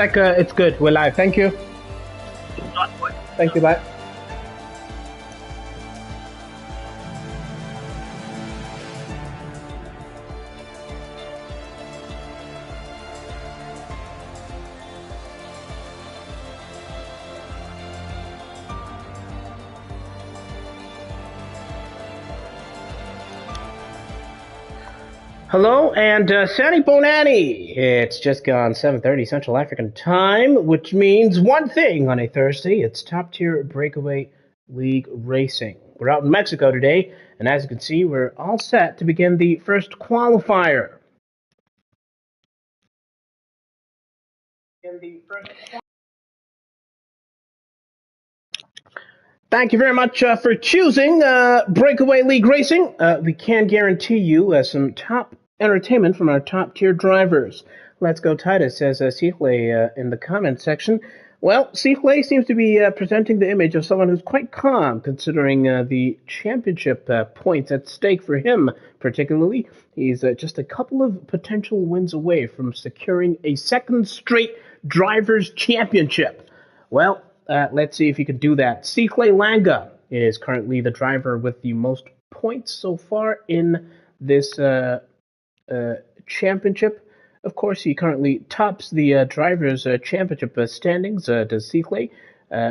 It's good. We're live. Thank you. Thank you. Bye. Hello and Sani Bonani. It's just gone 7:30 Central African time, which means one thing on a Thursday. It's top tier breakaway league racing. We're out in Mexico today, and as you can see, we're all set to begin the first qualifier. Thank you very much for choosing Breakaway League Racing. We can guarantee you some top entertainment from our top tier drivers. Let's go, Titus, says Sihle in the comment section. Well, Sihle seems to be presenting the image of someone who's quite calm, considering the championship points at stake for him, particularly. He's just a couple of potential wins away from securing a second straight Drivers' Championship. Well, let's see if he can do that. Sihle Langa is currently the driver with the most points so far in this championship. Of course, he currently tops the Drivers' Championship standings, does Sihle,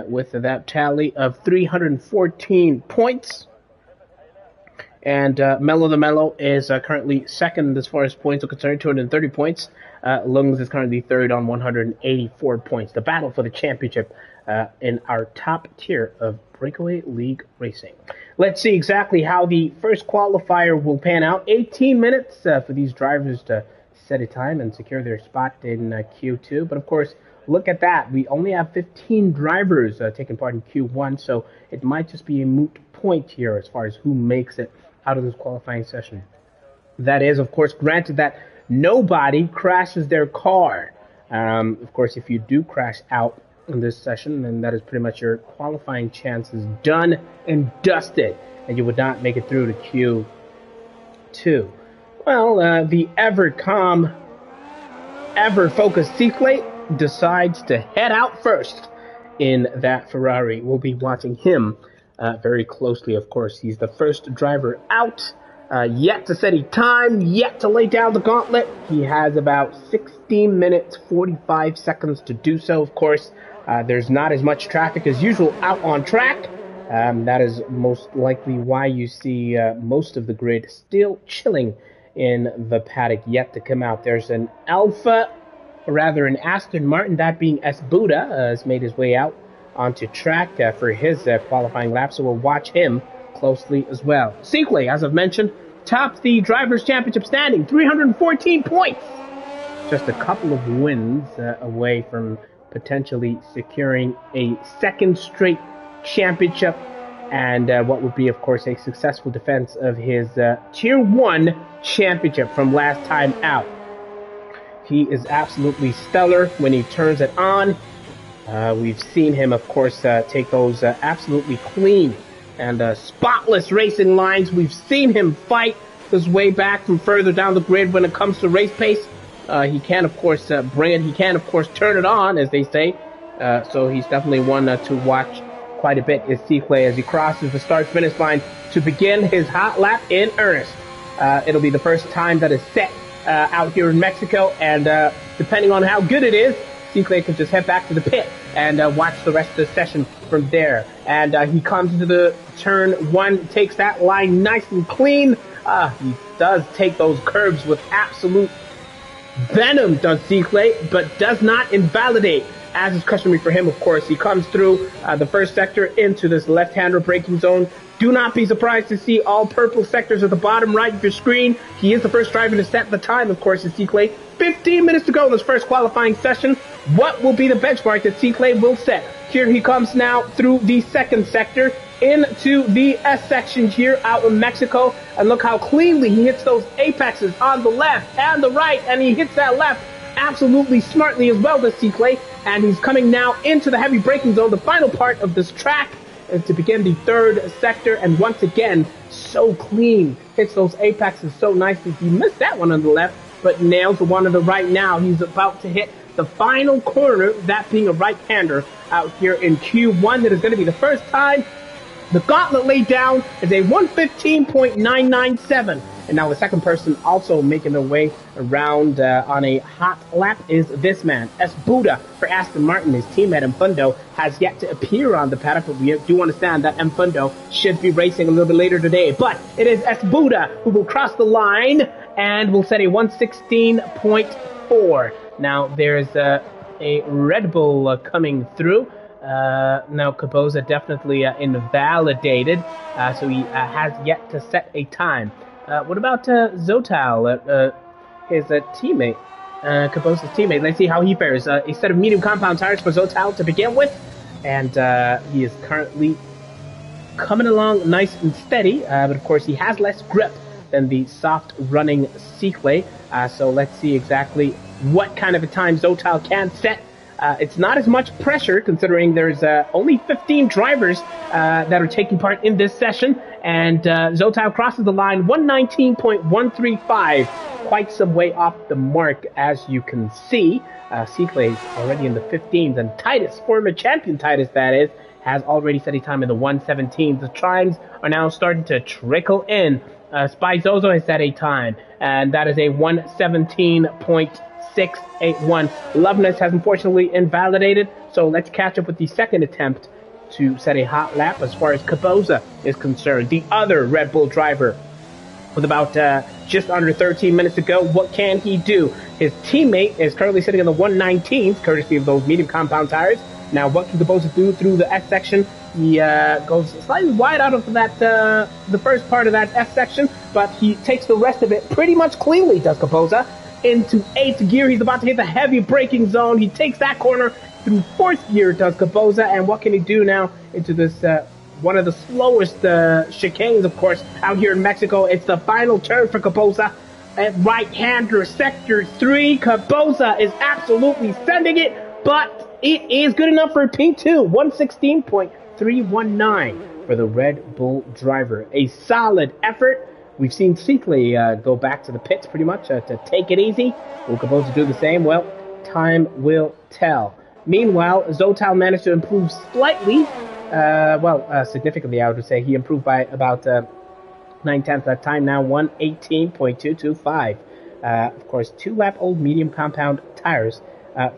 with that tally of 314 points. And Mello the Mello is currently second as far as points are concerned, 230 points. Lungs is currently third on 184 points. The battle for the championship in our top tier of Breakaway League Racing. Let's see exactly how the first qualifier will pan out. 18 minutes for these drivers to set a time and secure their spot in Q2. But of course, look at that. We only have 15 drivers taking part in Q1, so it might just be a moot point here as far as who makes it out of this qualifying session. That is, of course, granted that nobody crashes their car. Of course, if you do crash out in this session, then that is pretty much your qualifying chances done and dusted, and you would not make it through to Q2. Well, the ever calm, ever focused Sihle decides to head out first in that Ferrari. We'll be watching him very closely, of course. He's the first driver out, yet to set a time, yet to lay down the gauntlet. He has about 16 minutes, 45 seconds to do so, of course. There's not as much traffic as usual out on track. That is most likely why you see most of the grid still chilling in the paddock yet to come out. There's an Alfa, or rather an Aston Martin, that being S. Buddha, has made his way out onto track for his qualifying lap, so we'll watch him closely as well. Sihle, as I've mentioned, tops the Drivers' Championship standing, 314 points. Just a couple of wins away from potentially securing a second straight championship and what would be, of course, a successful defense of his Tier 1 championship from last time out. He is absolutely stellar when he turns it on. We've seen him, of course, take those absolutely clean and spotless racing lines. We've seen him fight his way back from further down the grid when it comes to race pace. He can, of course, bring it. He can, of course, turn it on, as they say. So he's definitely one to watch quite a bit, is Sihle, as he crosses the start-finish line to begin his hot lap in earnest. It'll be the first time that is set out here in Mexico, and depending on how good it is, Sihle can just head back to the pit and watch the rest of the session from there. And he comes into the turn one, takes that line nice and clean. He does take those curves with absolute venom, does Sihle, but does not invalidate, as is customary for him, of course. He comes through the first sector into this left-hander braking zone. Do not be surprised to see all purple sectors at the bottom right of your screen. He is the first driver to set the time, of course, is Sihle. 15 minutes to go in this first qualifying session. What will be the benchmark that Sihle will set? Here he comes now through the second sector into the S section here out in Mexico. And look how cleanly he hits those apexes on the left and the right. And he hits that left absolutely smartly as well, does Sihle. And he's coming now into the heavy braking zone, the final part of this track, to begin the third sector. And once again, so clean. Hits those apexes so nicely. He missed that one on the left, but nails the one on the right now. He's about to hit the final corner, that being a right-hander out here in Q1. That is going to be the first time the gauntlet laid down is a 115.997. And now the second person also making their way around on a hot lap is this man, S. Buddha for Aston Martin. His teammate Mfundo has yet to appear on the paddock, but we do understand that Mfundo should be racing a little bit later today. But it is S. Buddha who will cross the line and will set a 116.4. Now there's a Red Bull coming through. Now Kaboza definitely invalidated, so he has yet to set a time. What about Zotal, his teammate, Kaboza's teammate? Let's see how he fares. A set of medium compound tires for Zotal to begin with, and he is currently coming along nice and steady, but of course he has less grip than the soft running Seaclay, so let's see exactly what kind of a time Zotal can set. It's not as much pressure considering there's only 15 drivers that are taking part in this session, and Zotal crosses the line 119.135, quite some way off the mark as you can see. Seaclay's already in the 15s, and Titus, former champion Titus that is, has already set a time in the 117s. The times are now starting to trickle in. Spy Zozo has set a time, and that is a 117.681. Loveness has unfortunately invalidated, so let's catch up with the second attempt to set a hot lap as far as Kaboza is concerned. The other Red Bull driver, with about just under 13 minutes to go, what can he do? His teammate is currently sitting in the 119s, courtesy of those medium compound tires. Now, what can Kaboza do through the S section? He goes slightly wide out of that the first part of that S section, but he takes the rest of it pretty much cleanly, does Kaboza. Into 8th gear, he's about to hit the heavy braking zone. He takes that corner through 4th gear, does Kaboza, and what can he do now into this one of the slowest chicanes, of course, out here in Mexico? It's the final turn for Kaboza at right-hander, sector 3. Kaboza is absolutely sending it, but it is good enough for P2, 116.319 for the Red Bull driver. A solid effort. We've seen Seaclay go back to the pits pretty much to take it easy. Will Kaboza do the same? Well, time will tell. Meanwhile, Zotal managed to improve slightly, significantly, I would say. He improved by about 9/10 that time, now 118.225. Of course, 2-lap-old medium compound tires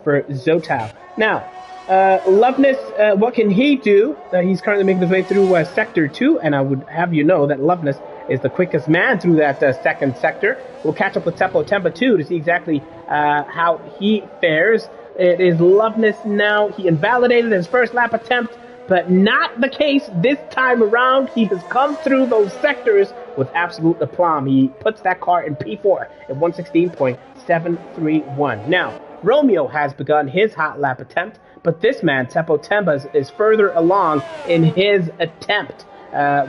for Zotal. Now, Loveness, what can he do? He's currently making his way through Sector 2, and I would have you know that Loveness is the quickest man through that second sector. We'll catch up with Teppo Tempa 2 to see exactly how he fares. It is Loveness now. He invalidated his first lap attempt, but not the case this time around. He has come through those sectors with absolute aplomb. He puts that car in P4 at 116.731. Now, Romeo has begun his hot lap attempt, but this man, Teppo Tempa, is further along in his attempt.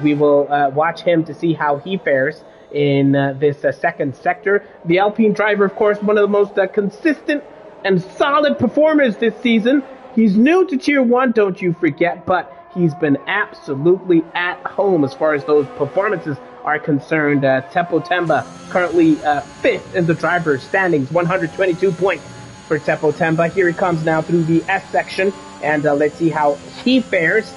We will watch him to see how he fares in this second sector. The Alpine driver, of course, one of the most consistent and solid performers this season. He's new to Tier 1, don't you forget, but he's been absolutely at home as far as those performances are concerned. Teppo Tempa currently 5th in the driver's standings, 122 points for Teppo Tempa. Here he comes now through the S section, and let's see how he fares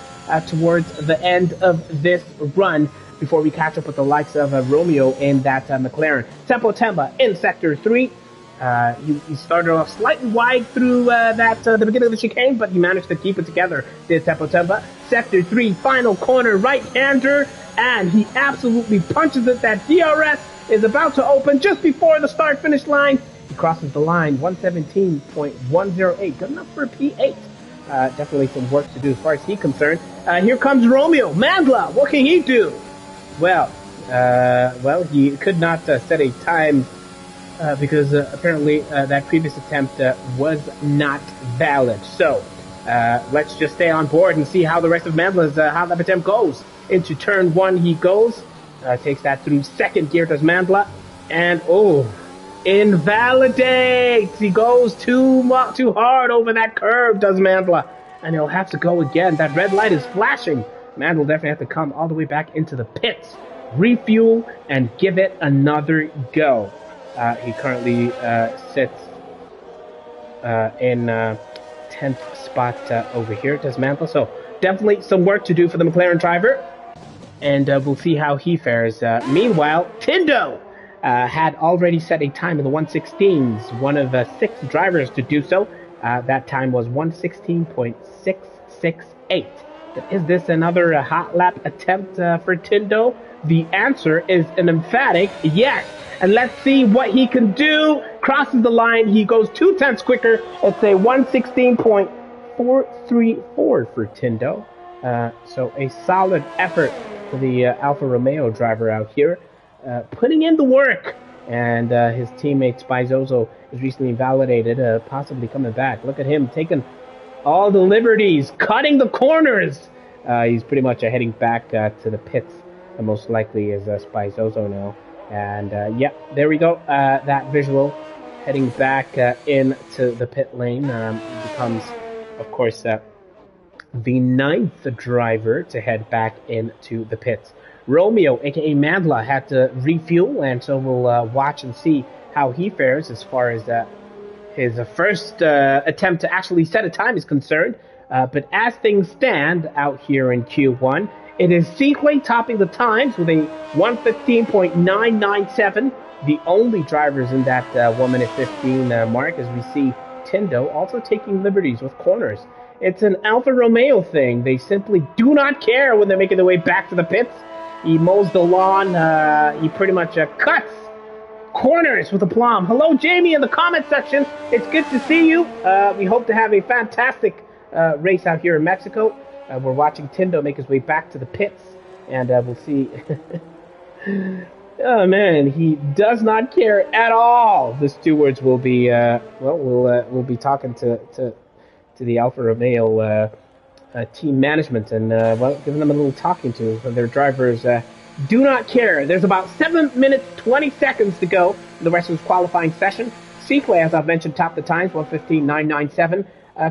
towards the end of this run before we catch up with the likes of Romeo in that McLaren. Teppo Tempa in Sector 3. He started off slightly wide through the beginning of the chicane, but he managed to keep it together, did Teppo Tempa. Sector 3, final corner, right-hander, and he absolutely punches it. That DRS is about to open just before the start-finish line. He crosses the line, 117.108, good enough for a P8. Definitely some work to do as far as he's concerned. Here comes Romeo. Mandla, what can he do? Well, he could not set a time because apparently that previous attempt was not valid. So let's just stay on board and see how the rest of Mandla's hot lap attempt goes. Into turn 1 he goes. Takes that through second gear, does Mandla. And, invalidates. He goes too hard over that curve, does Mandla. And he'll have to go again. That red light is flashing. Mandla will definitely have to come all the way back into the pits, refuel, and give it another go. He currently sits in 10th spot over here, does Mandla. So definitely some work to do for the McLaren driver, and we'll see how he fares. Meanwhile, Tindo had already set a time in the 116s, one of 6 drivers to do so. That time was 116.668. Is this another hot lap attempt for Tindo? The answer is an emphatic yes. And let's see what he can do. Crosses the line. He goes 2 tenths quicker. It's a 116.434 for Tindo. So a solid effort for the Alfa Romeo driver out here, putting in the work. And his teammate Spizozo is recently validated, possibly coming back. Look at him taking all the liberties, cutting the corners. He's pretty much heading back to the pits, most likely is Spizozo now. And yeah, there we go. That visual heading back into the pit lane becomes, of course, the 9th driver to head back into the pits. Romeo, aka Mandla, had to refuel, and so we'll watch and see how he fares as far as his first attempt to actually set a time is concerned. But as things stand out here in Q1, it is Sequay topping the times with a 1:15.997. The only drivers in that 1 minute 15 mark, as we see Tindo also taking liberties with corners. It's an Alfa Romeo thing. They simply do not care when they're making their way back to the pits. He mows the lawn. He pretty much cuts corners with aplomb. Hello, Jamie, in the comment section. It's good to see you. We hope to have a fantastic race out here in Mexico. We're watching Tindo make his way back to the pits, and we'll see. Oh man, he does not care at all. The stewards will be we'll be talking to the Alfa Romeo team management and giving them a little talking to. Their drivers do not care. There's about 7 minutes 20 seconds to go in the rest of this qualifying session. Sequay, as I've mentioned, topped the times 1:15.997.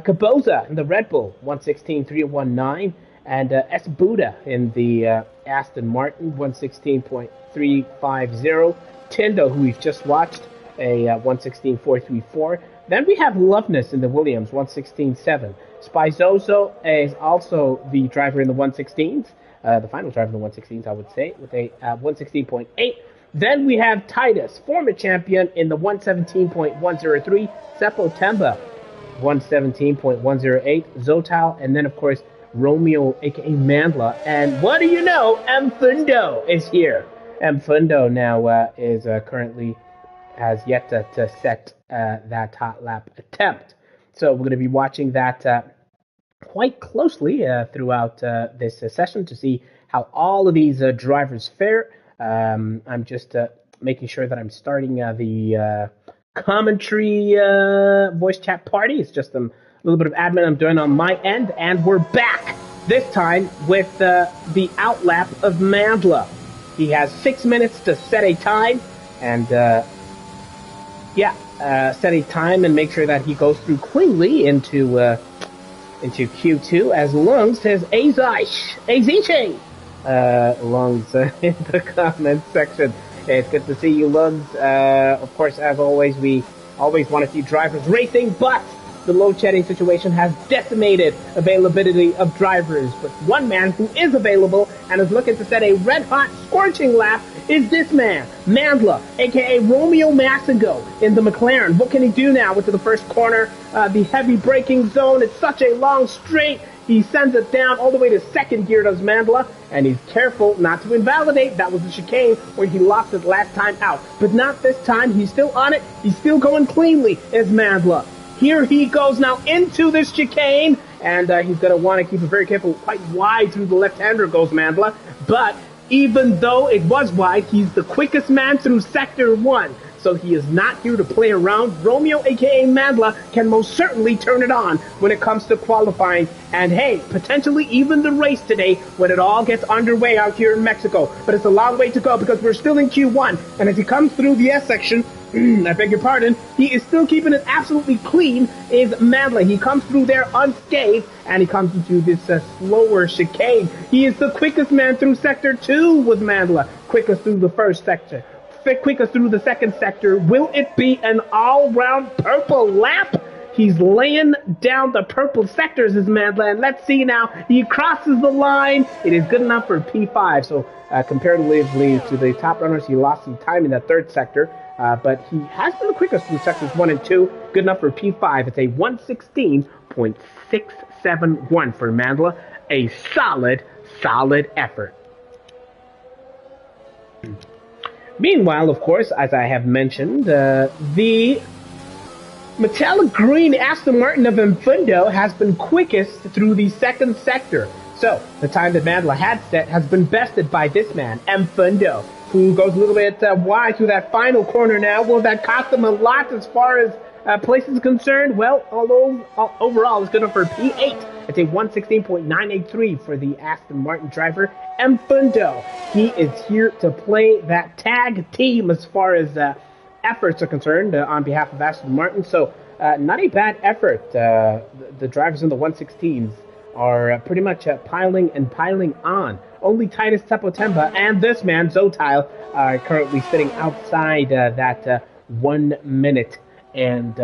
Caboza in the Red Bull 1:16.319, and S. Buda in the Aston Martin 1:16.350. Tindo, who we've just watched, a 1:16.434. Then we have Loveness in the Williams 1:16.7. Spizozo is also the driver in the 1:16s, the final driver in the 1:16s, I would say, with a 1:16.8. Then we have Titus, former champion, in the 1:17.103. Seppo Temba 1:17.108, Zotal, and then of course Romeo, aka Mandla. And what do you know? Mfundo is here. Mfundo now is currently has yet to set that hot lap attempt. So we're going to be watching that quite closely throughout this session to see how all of these drivers fare. I'm just making sure that I'm starting the commentary voice chat party. It's just a little bit of admin I'm doing on my end, and we're back this time with the outlap of Mandla. He has 6 minutes to set a time, and set a time and make sure that he goes through cleanly into Q2, as Lungs says Aziche Lungs in the comment section. It's good to see you, Lungs. Of course, as always, we always want to see drivers racing, but the load shedding situation has decimated availability of drivers. But one man who is available and is looking to set a red-hot, scorching lap is this man, Mandla, a.k.a. Romeo Massingo in the McLaren. What can he do now into the first corner? The heavy braking zone. It's such a long straight. He sends it down all the way to second gear, does Mandla, and he's careful not to invalidate. That was the chicane where he lost it last time out. But not this time. He's still on it. He's still going cleanly as Mandla. Here he goes now into this chicane, and he's going to want to keep it very careful. Quite wide through the left-hander goes Mandla, but even though it was wide, he's the quickest man through Sector 1. So he is not here to play around. Romeo, a.k.a. Mandla, can most certainly turn it on when it comes to qualifying. And hey, potentially even the race today when it all gets underway out here in Mexico. But it's a long way to go because we're still in Q1. And as he comes through the S section, I beg your pardon, he is still keeping it absolutely clean, is Mandla. He comes through there unscathed, and he comes into this slower chicane. He is the quickest man through Sector 2 with Mandla. Quickest through the first sector. Quickest through the second sector. Will it be an all-round purple lap? He's laying down the purple sectors, is Mandla. And let's see now. He crosses the line. It is good enough for P5. So comparatively to the top runners, he lost some time in that third sector. But he has been the quickest through sectors 1 and 2. Good enough for P5. It's a 1:16.671 for Mandla. A solid effort. Meanwhile, of course, as I have mentioned, the metallic green Aston Martin of Mfundo has been quickest through the second sector. So, the time that Mandla had set has been bested by this man, Mfundo, who goes a little bit wide through that final corner now. Will that cost him a lot as far as place is concerned? Well, although overall it's good enough for P8. It's a 1:16.983 for the Aston Martin driver, Mfundo. He is here to play that tag team as far as efforts are concerned on behalf of Aston Martin. So, not a bad effort. The drivers in the 116s are pretty much piling on. Only Titus Tepotemba and this man, Zotile, are currently sitting outside that 1 minute and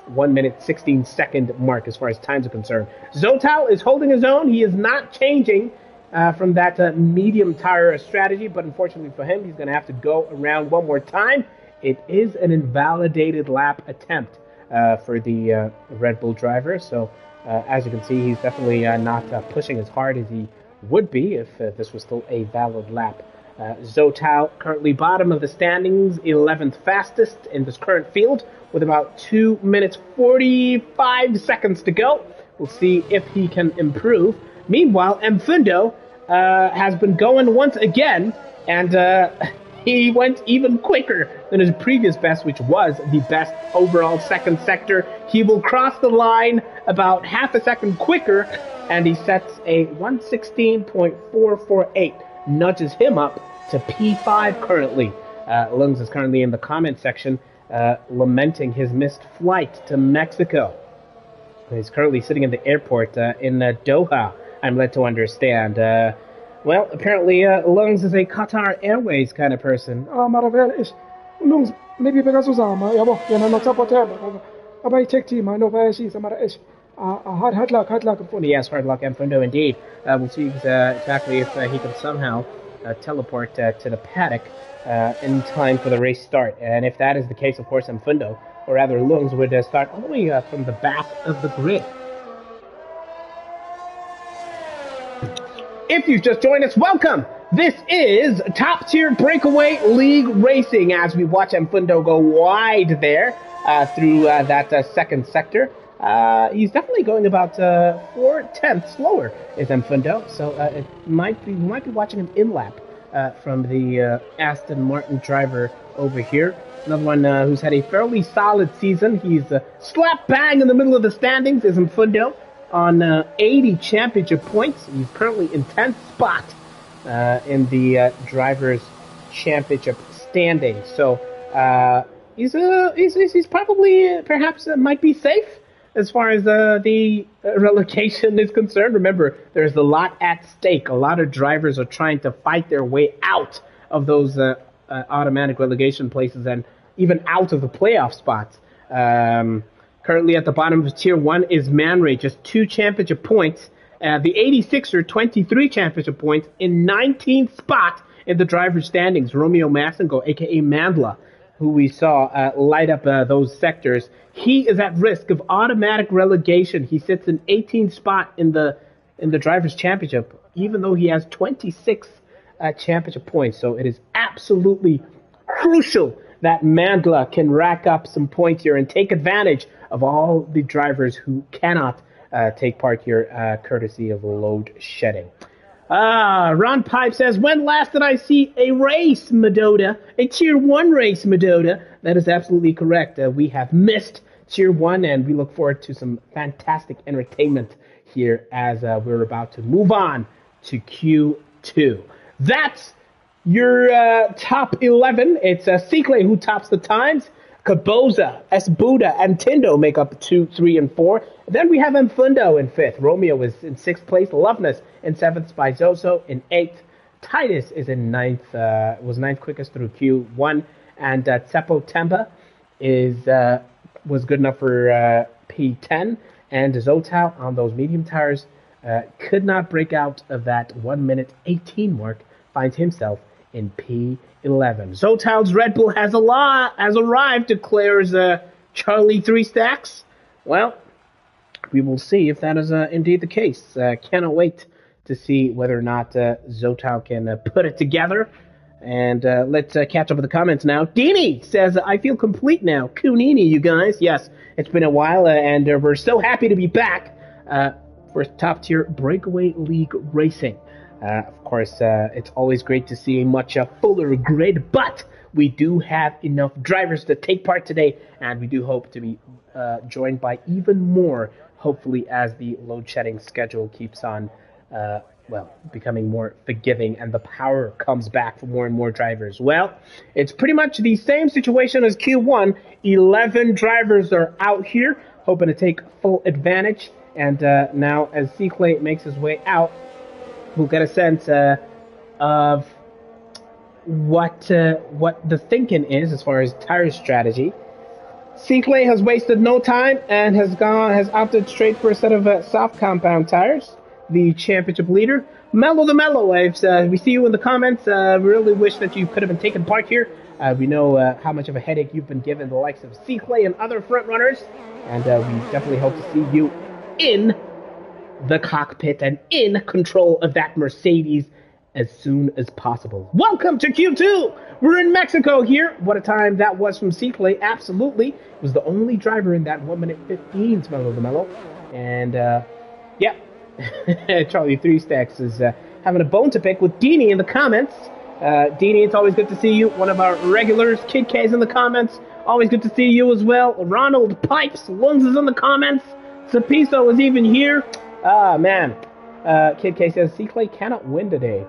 1 minute 16 second mark as far as times are concerned. Zotile is holding his own. He is not changing from that medium tire strategy, but unfortunately for him, he's going to have to go around one more time. It is an invalidated lap attempt for the Red Bull driver. So as you can see, he's definitely not pushing as hard as he would be if this was still a valid lap. Zotile currently bottom of the standings, 11th fastest in this current field with about 2 minutes 45 seconds to go. We'll see if he can improve. Meanwhile, Mfundo has been going once again, and he went even quicker than his previous best, which was the best overall second sector. He will cross the line about half a second quicker, and he sets a 1:16.448, nudges him up to P5 currently. Lungs is currently in the comment section lamenting his missed flight to Mexico. He's currently sitting in the airport in Doha, I'm led to understand. Well, apparently Lungs is a Qatar Airways kind of person. Maravilha, ish. Lungs, maybe Pegasuzama, yabo, yana no Tepotemba. Abay take team, I know Vayashi, Samara ish. Hard luck. Yes, hard luck, Mfundo, indeed. We'll see exactly if he can somehow teleport to the paddock in time for the race start. And if that is the case, of course, Mfundo, or rather Lungs, would start all the way from the back of the grid. If you've just joined us, welcome! This is Top Tier Breakaway League Racing as we watch Mfundo go wide there through that second sector. He's definitely going about 4/10 slower is Mfundo, so we might be watching him in lap from the Aston Martin driver over here. Another one who's had a fairly solid season. He's slap bang in the middle of the standings is Mfundo on 80 championship points. He's currently in 10th spot in the drivers' championship standings. So he's probably perhaps might be safe as far as the relegation is concerned. Remember, there's a lot at stake. A lot of drivers are trying to fight their way out of those automatic relegation places and even out of the playoff spots. Currently at the bottom of Tier 1 is Man Ray, just 2 championship points. The 86er, 23 championship points in 19th spot in the driver's standings. Romeo Massengo, a.k.a. Mandla, who we saw light up those sectors. He is at risk of automatic relegation. He sits in 18th spot in the driver's championship, even though he has 26 championship points. So it is absolutely crucial that Mandla can rack up some points here and take advantage of all the drivers who cannot take part here courtesy of load shedding. Ron Pipe says, when last did I see a race, Medota? A Tier 1 race, Medota? That is absolutely correct. We have missed Tier 1, and we look forward to some fantastic entertainment here as we're about to move on to Q2. That's your top 11. It's Sikle who tops the times. Kaboza, Esbuda, and Tindo make up 2, 3, and 4. Then we have Mfundo in 5th. Romeo is in 6th place. Loveness in 7th. Spizoso in 8th. Titus is in 9th. Was 9th quickest through Q1. And Tsepo Temba was good enough for P10, and Zotal on those medium tires could not break out of that 1 minute 18 mark, finds himself in P11. Zotal's Red Bull has arrived, declares Charlie Three Stacks. Well, we will see if that is indeed the case. Cannot wait to see whether or not Zotal can put it together. And let's catch up with the comments now. Deanie says, I feel complete now. Kunini, you guys. Yes, it's been a while, and we're so happy to be back for top-tier Breakaway League racing. Of course, it's always great to see a much fuller grid, but we do have enough drivers to take part today, and we do hope to be joined by even more, hopefully, as the load-shedding schedule keeps on becoming more forgiving and the power comes back for more and more drivers. Well, it's pretty much the same situation as Q1. 11 drivers are out here, hoping to take full advantage. And now, as C-Clay makes his way out, we'll get a sense of what the thinking is as far as tire strategy. C-Clay has wasted no time and has opted straight for a set of soft compound tires. The championship leader, Mellow the Mellow Waves. We see you in the comments. We really wish that you could have been taking part here. We know how much of a headache you've been given the likes of C-Clay and other front runners, and we definitely hope to see you in the cockpit and in control of that Mercedes as soon as possible. Welcome to Q2. We're in Mexico here. What a time that was from C-Clay. Absolutely. Was the only driver in that 1 minute 15, Mellow the Mellow. And yeah. Charlie Three Stacks is having a bone to pick with Deanie in the comments. Deanie, it's always good to see you. One of our regulars. Kid K's in the comments. Always good to see you as well. Ronald Pipes. Lungs is in the comments. Sapiso is even here. Ah, man. Kid K says, C-Clay cannot win today.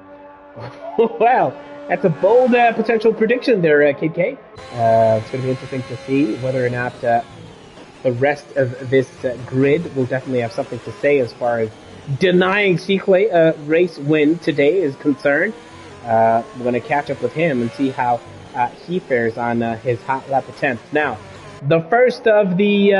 Well, that's a bold potential prediction there, Kid K. It's going to be interesting to see whether or not the rest of this grid will definitely have something to say as far as denying C-Clay a race win today is concerned. We're going to catch up with him and see how he fares on his hot lap attempt. Now, the first of the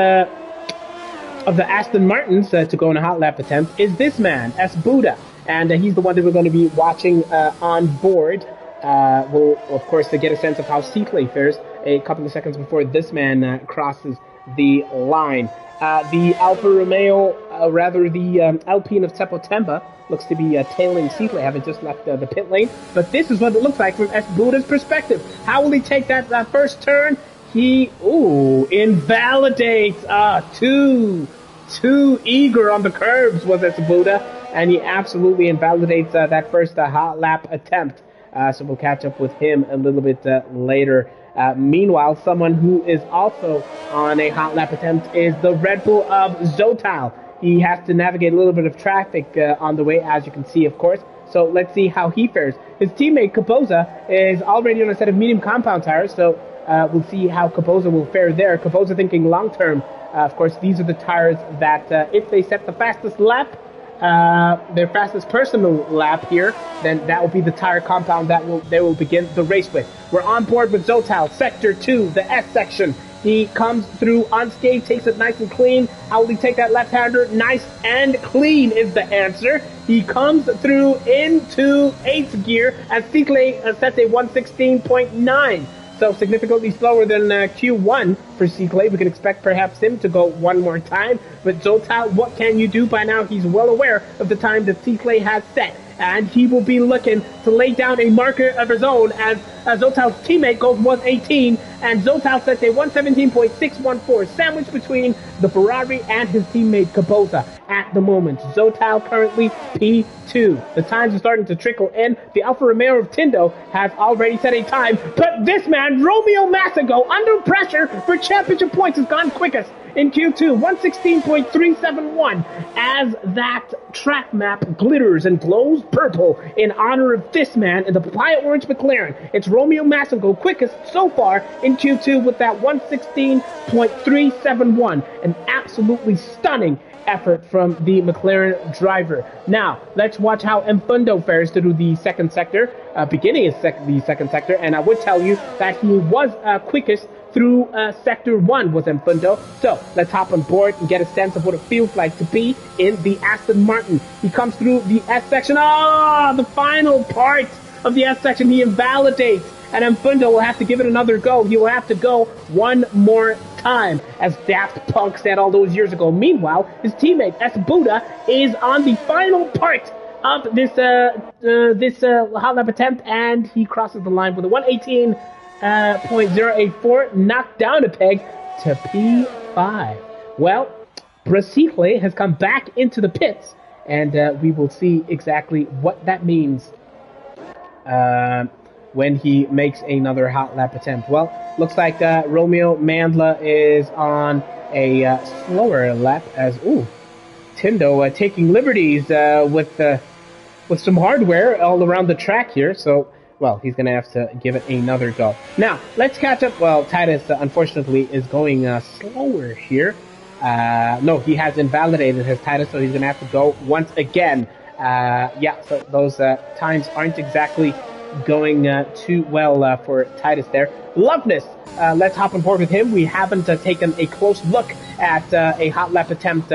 Aston Martins to go on a hot lap attempt is this man, S. Buddha, and he's the one that we're going to be watching on board. We'll, of course, to get a sense of how C-Clay fares a couple of seconds before this man crosses the line. The Alfa Romeo, the Alpine of September, looks to be tailing C-Clay, having just left the pit lane. But this is what it looks like from S. Buddha's perspective. How will he take that first turn? He, invalidates. Too eager on the curbs was S. Buddha, and he absolutely invalidates that first hot lap attempt. So we'll catch up with him a little bit later. Meanwhile, someone who is also on a hot lap attempt is the Red Bull of Zotal. He has to navigate a little bit of traffic on the way, as you can see, of course. So let's see how he fares. His teammate, Capoza, is already on a set of medium compound tires, so we'll see how Capoza will fare there. Capoza thinking long-term. Of course, these are the tires that, if they set the fastest lap, their fastest personal lap here, then that will be the tire compound that they will begin the race with. We're on board with Zotal, Sector 2, the S section. He comes through unscathed, takes it nice and clean. How will he take that left-hander? Nice and clean is the answer. He comes through into 8th gear as C-Clay sets a 116.9. So significantly slower than Q1 for C-Clay. We can expect perhaps him to go one more time. But Zotal, what can you do? By now, he's well aware of the time that C-Clay has set. And he will be looking to lay down a marker of his own as Zotal's teammate goes 118. And Zotal sets a 117.614, sandwiched between the Ferrari and his teammate Capoza at the moment. Zotal currently P2. The times are starting to trickle in. The Alfa Romeo of Tindo has already set a time. But this man, Romeo Massigo, under pressure for championship points, has gone quickest in Q2, 116.371, as that track map glitters and glows purple in honor of this man in the papaya orange McLaren. It's Romeo Massigo quickest so far in Q2 with that 116.371, an absolutely stunning effort from the McLaren driver. Now, let's watch how Mfundo fares through the second sector, beginning of the second sector, and I would tell you that he was quickest through Sector 1 with Mfundo. So let's hop on board and get a sense of what it feels like to be in the Aston Martin. He comes through the S section. Oh, the final part of the S section he invalidates. And Mfundo will have to give it another go. He will have to go one more time, as Daft Punk said all those years ago. Meanwhile, his teammate S. Buddha is on the final part of this hot lap attempt, and he crosses the line with a 118.084, knocked down a peg to P5. Well, Brakeaway has come back into the pits, and we will see exactly what that means when he makes another hot lap attempt. Well, looks like Romeo Mandla is on a slower lap, as Tindo taking liberties with some hardware all around the track here. So, well, he's going to have to give it another go. Now, let's catch up. Well, Titus, unfortunately, is going slower here. No, he has invalidated his Titus, so he's going to have to go once again. Yeah, so those times aren't exactly going too well for Titus there. Loveness, let's hop on board with him. We haven't taken a close look at a hot lap attempt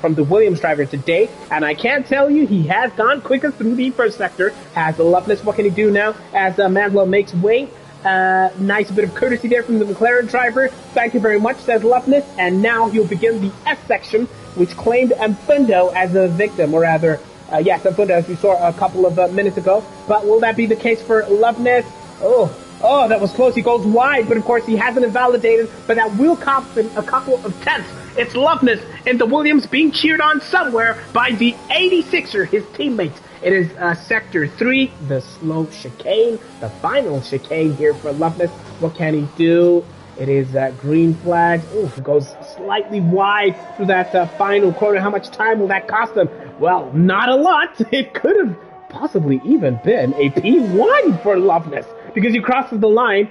from the Williams driver today, and I can't tell you, he has gone quicker through the first sector. Has Loveness, what can he do now as Mandla makes way? Nice bit of courtesy there from the McLaren driver. Thank you very much, says Loveness, and now he'll begin the S section, which claimed Mfundo as a victim, or rather, yes, Mfundo, as we saw a couple of minutes ago. But will that be the case for Loveness? Oh, that was close. He goes wide, but of course he hasn't invalidated, but that will cost him a couple of tenths. It's Loveness in the Williams being cheered on somewhere by the 86er, his teammates. It is Sector 3, the slow chicane, the final chicane here for Loveness. What can he do? It is green flag. It goes slightly wide through that final corner. How much time will that cost him? Well, not a lot. It could have possibly even been a P1 for Loveness, because he crosses the line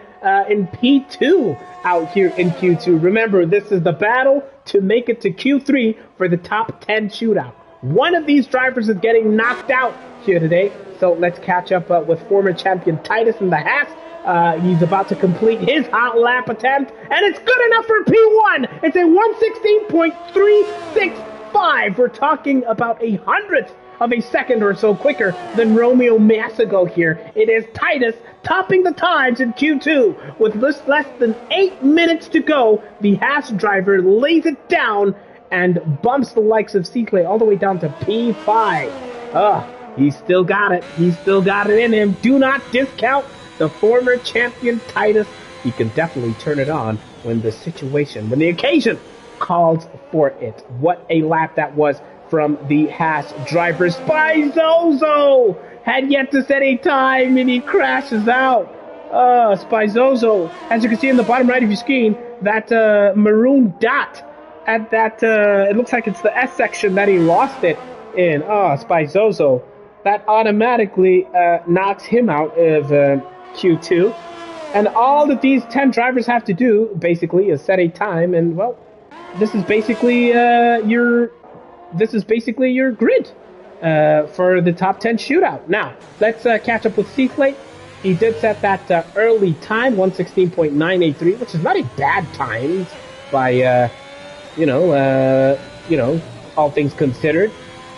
in P2 out here in Q2. Remember, this is the battle to make it to Q3 for the top 10 shootout. One of these drivers is getting knocked out here today, so let's catch up with former champion Titus in the Haas. He's about to complete his hot lap attempt, and it's good enough for P1. It's a 116.365. We're talking about 1/100th of a second or so quicker than Romeo Massigo here. It is Titus topping the times in Q2 with less than 8 minutes to go. The Haas driver lays it down and bumps the likes of Seaclay all the way down to P5. He's still got it. He's still got it in him. Do not discount the former champion Titus. He can definitely turn it on when the occasion calls for it. What a lap that was from the Haas driver. Spizozo had yet to set a time, and he crashes out. Spizozo, as you can see in the bottom right of your screen, that maroon dot at that, it looks like it's the S section that he lost it in. Spizozo. That automatically knocks him out of Q2. And all that these 10 drivers have to do, basically, is set a time, and, well, this is basically your grid for the top 10 shootout. Now, let's catch up with Seaclay. He did set that early time, 116.983, which is not a bad time by, all things considered.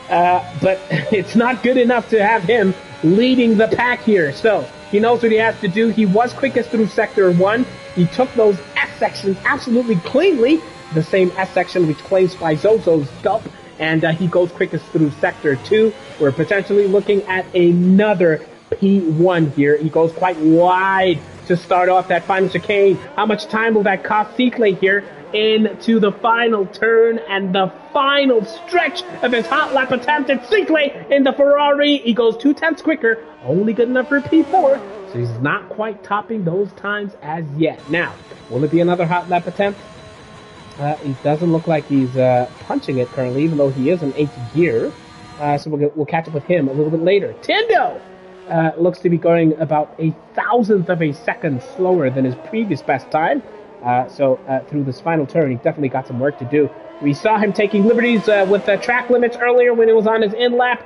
But it's not good enough to have him leading the pack here. So he knows what he has to do. He was quickest through Sector 1. He took those S sections absolutely cleanly, the same S section which claims Spizozo's dump, and he goes quickest through Sector 2. We're potentially looking at another P1 here. He goes quite wide to start off that final chicane. How much time will that cost Seaclay here into the final turn and the final stretch of his hot lap attempt? At Seaclay in the Ferrari. He goes 2/10 quicker, only good enough for P4, so he's not quite topping those times as yet. Now, will it be another hot lap attempt? It doesn't look like he's punching it currently, even though he is in 8th gear. So we'll catch up with him a little bit later. Tindo looks to be going about 1/1000th of a second slower than his previous best time. So through this final turn, he definitely got some work to do. We saw him taking liberties with the track limits earlier when it was on his in-lap,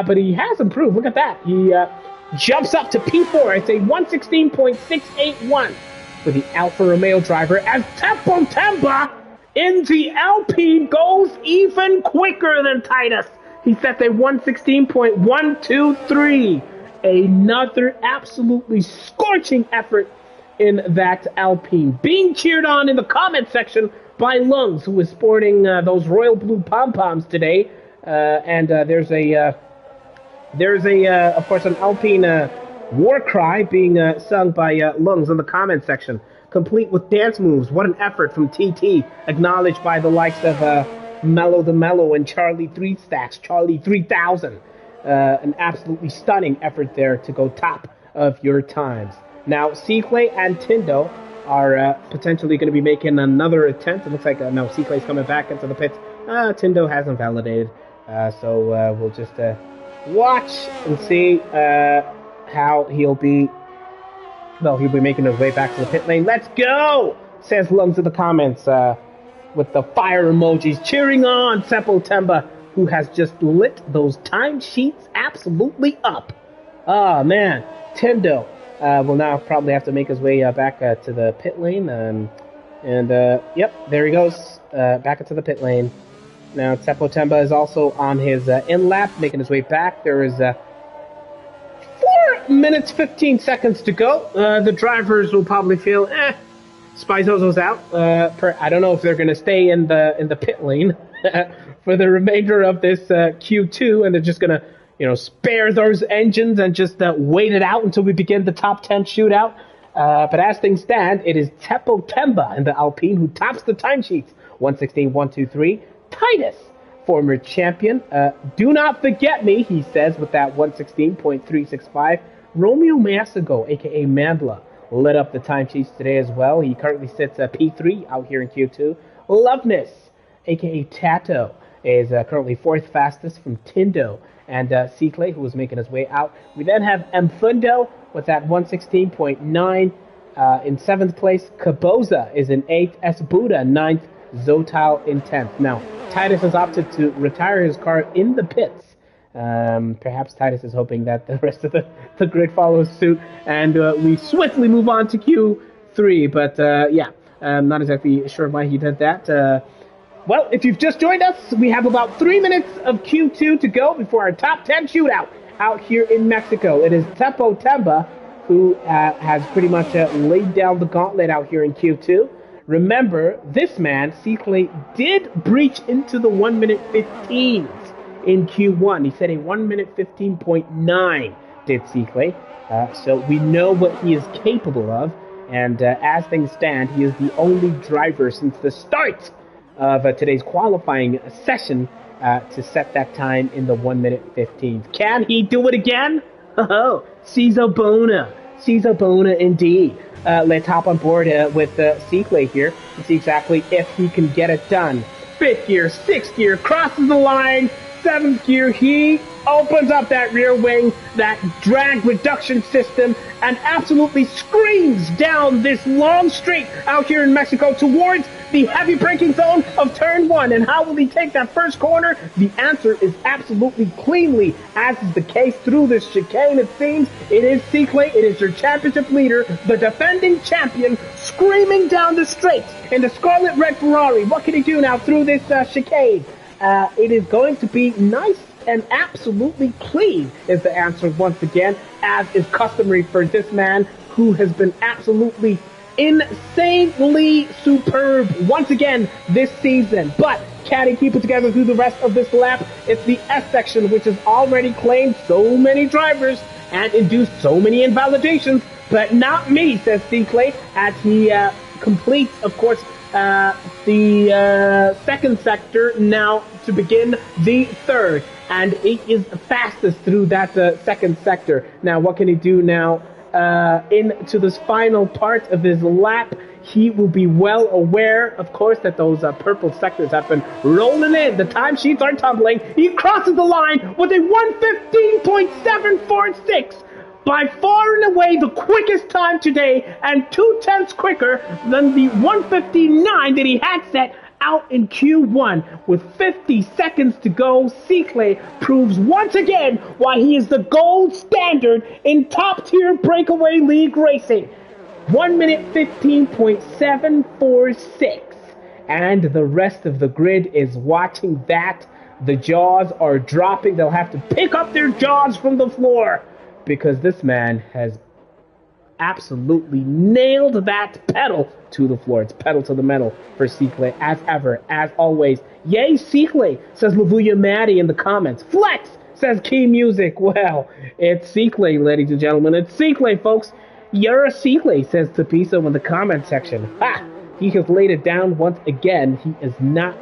but he has improved. Look at that. He jumps up to P4. It's a 116.681. for the Alfa Romeo driver as Teppo Temba in the Alpine goes even quicker than Titus. He sets a 1:16.123. Another absolutely scorching effort in that Alpine. Being cheered on in the comment section by Lungs, who is sporting those royal blue pom-poms today. And there's of course, an Alpine war cry being sung by Lungs in the comment section, complete with dance moves. What an effort from TT, acknowledged by the likes of Mellow the Mellow and Charlie 3 Stacks, Charlie 3000. An absolutely stunning effort there to go top of your times. Now, Seaclay and Tindo are potentially going to be making another attempt. It looks like, no, Seaclay's coming back into the pits. Tindo hasn't validated. So we'll just watch and see how he'll be. Well, he'll be making his way back to the pit lane. Let's go, says Lungs in the comments with the fire emojis, cheering on Teppo Temba, who has just lit those timesheets absolutely up. Oh, man. Tindo will now probably have to make his way back to the pit lane. Yep, there he goes, back into the pit lane. Now, Teppo Temba is also on his in-lap, making his way back. There is 4 minutes, 15 seconds to go. The drivers will probably feel, Spizozo's out. I don't know if they're going to stay in the pit lane for the remainder of this Q2, and they're just going to, spare those engines and just wait it out until we begin the top 10 shootout. But as things stand, it is Teppo Temba in the Alpine who tops the timesheets. 1:16.123. Titus, former champion. Do not forget me, he says, with that 1:16.365. Romeo Massigo, a.k.a. Mandla, lit up the timesheets today as well. He currently sits at P3 out here in Q2. Loveness, a.k.a. Tato, is currently 4th fastest from Tindo and Seaclay, who was making his way out. We then have Mfundo with that 1:16.9. In 7th place, Kaboza is in 8th. Esbuda, 9th. Zotal in 10th. Now, Titus has opted to retire his car in the pits. Perhaps Titus is hoping that the rest of the grid follows suit and we swiftly move on to Q3. But I'm not exactly sure why he did that. Well, if you've just joined us, we have about 3 minutes of Q2 to go before our top 10 shootout out here in Mexico. It is Teppo Temba who has pretty much laid down the gauntlet out here in Q2. Remember, this man, Seaclay, did breach into the 1:15s in Q1. He said a 1:15.9 did Seaclay. So we know what he is capable of. And as things stand, he is the only driver since the start of today's qualifying session to set that time in the 1:15. Can he do it again? Oh, Cesar Bona. Cesar Bona indeed. Let's hop on board with Seaclay here and see exactly if he can get it done. 5th gear, 6th gear, crosses the line. 7th gear, he opens up that rear wing, that drag reduction system, and absolutely screams down this long straight out here in Mexico towards the heavy braking zone of turn 1. And how will he take that first corner? The answer is absolutely cleanly, as is the case through this chicane. It seems it is Seaclay, it is your championship leader, the defending champion, screaming down the straight in the scarlet red Ferrari. What can he do now through this chicane? It is going to be nice and absolutely clean is the answer once again, as is customary for this man who has been absolutely insanely superb once again this season. But can he keep it together through the rest of this lap? It's the S section, which has already claimed so many drivers and induced so many invalidations, but not me, says Seaclay, as he completes, of course, the second sector now to begin the third, and he is fastest through that second sector. Now, what can he do now into this final part of his lap? He will be well aware, of course, that those purple sectors have been rolling in. The timesheets are tumbling. He crosses the line with a 1:15.746. By far and away the quickest time today, and 0.2 quicker than the 1:59 that he had set out in Q1. With 50 seconds to go, Seaclay proves once again why he is the gold standard in top-tier breakaway league racing. 1 minute 15.746. And the rest of the grid is watching that. The jaws are dropping. They'll have to pick up their jaws from the floor because this man has absolutely nailed that pedal to the floor. It's pedal to the metal for Cicle, as ever, as always. Yay, Cicle, says Lavuya Maddie in the comments. Flex, says Key Music. Well, it's Cicle, ladies and gentlemen. It's Cicle, folks. You're a Cicle, says Tapiso in the comment section. Ha! He has laid it down once again. He is not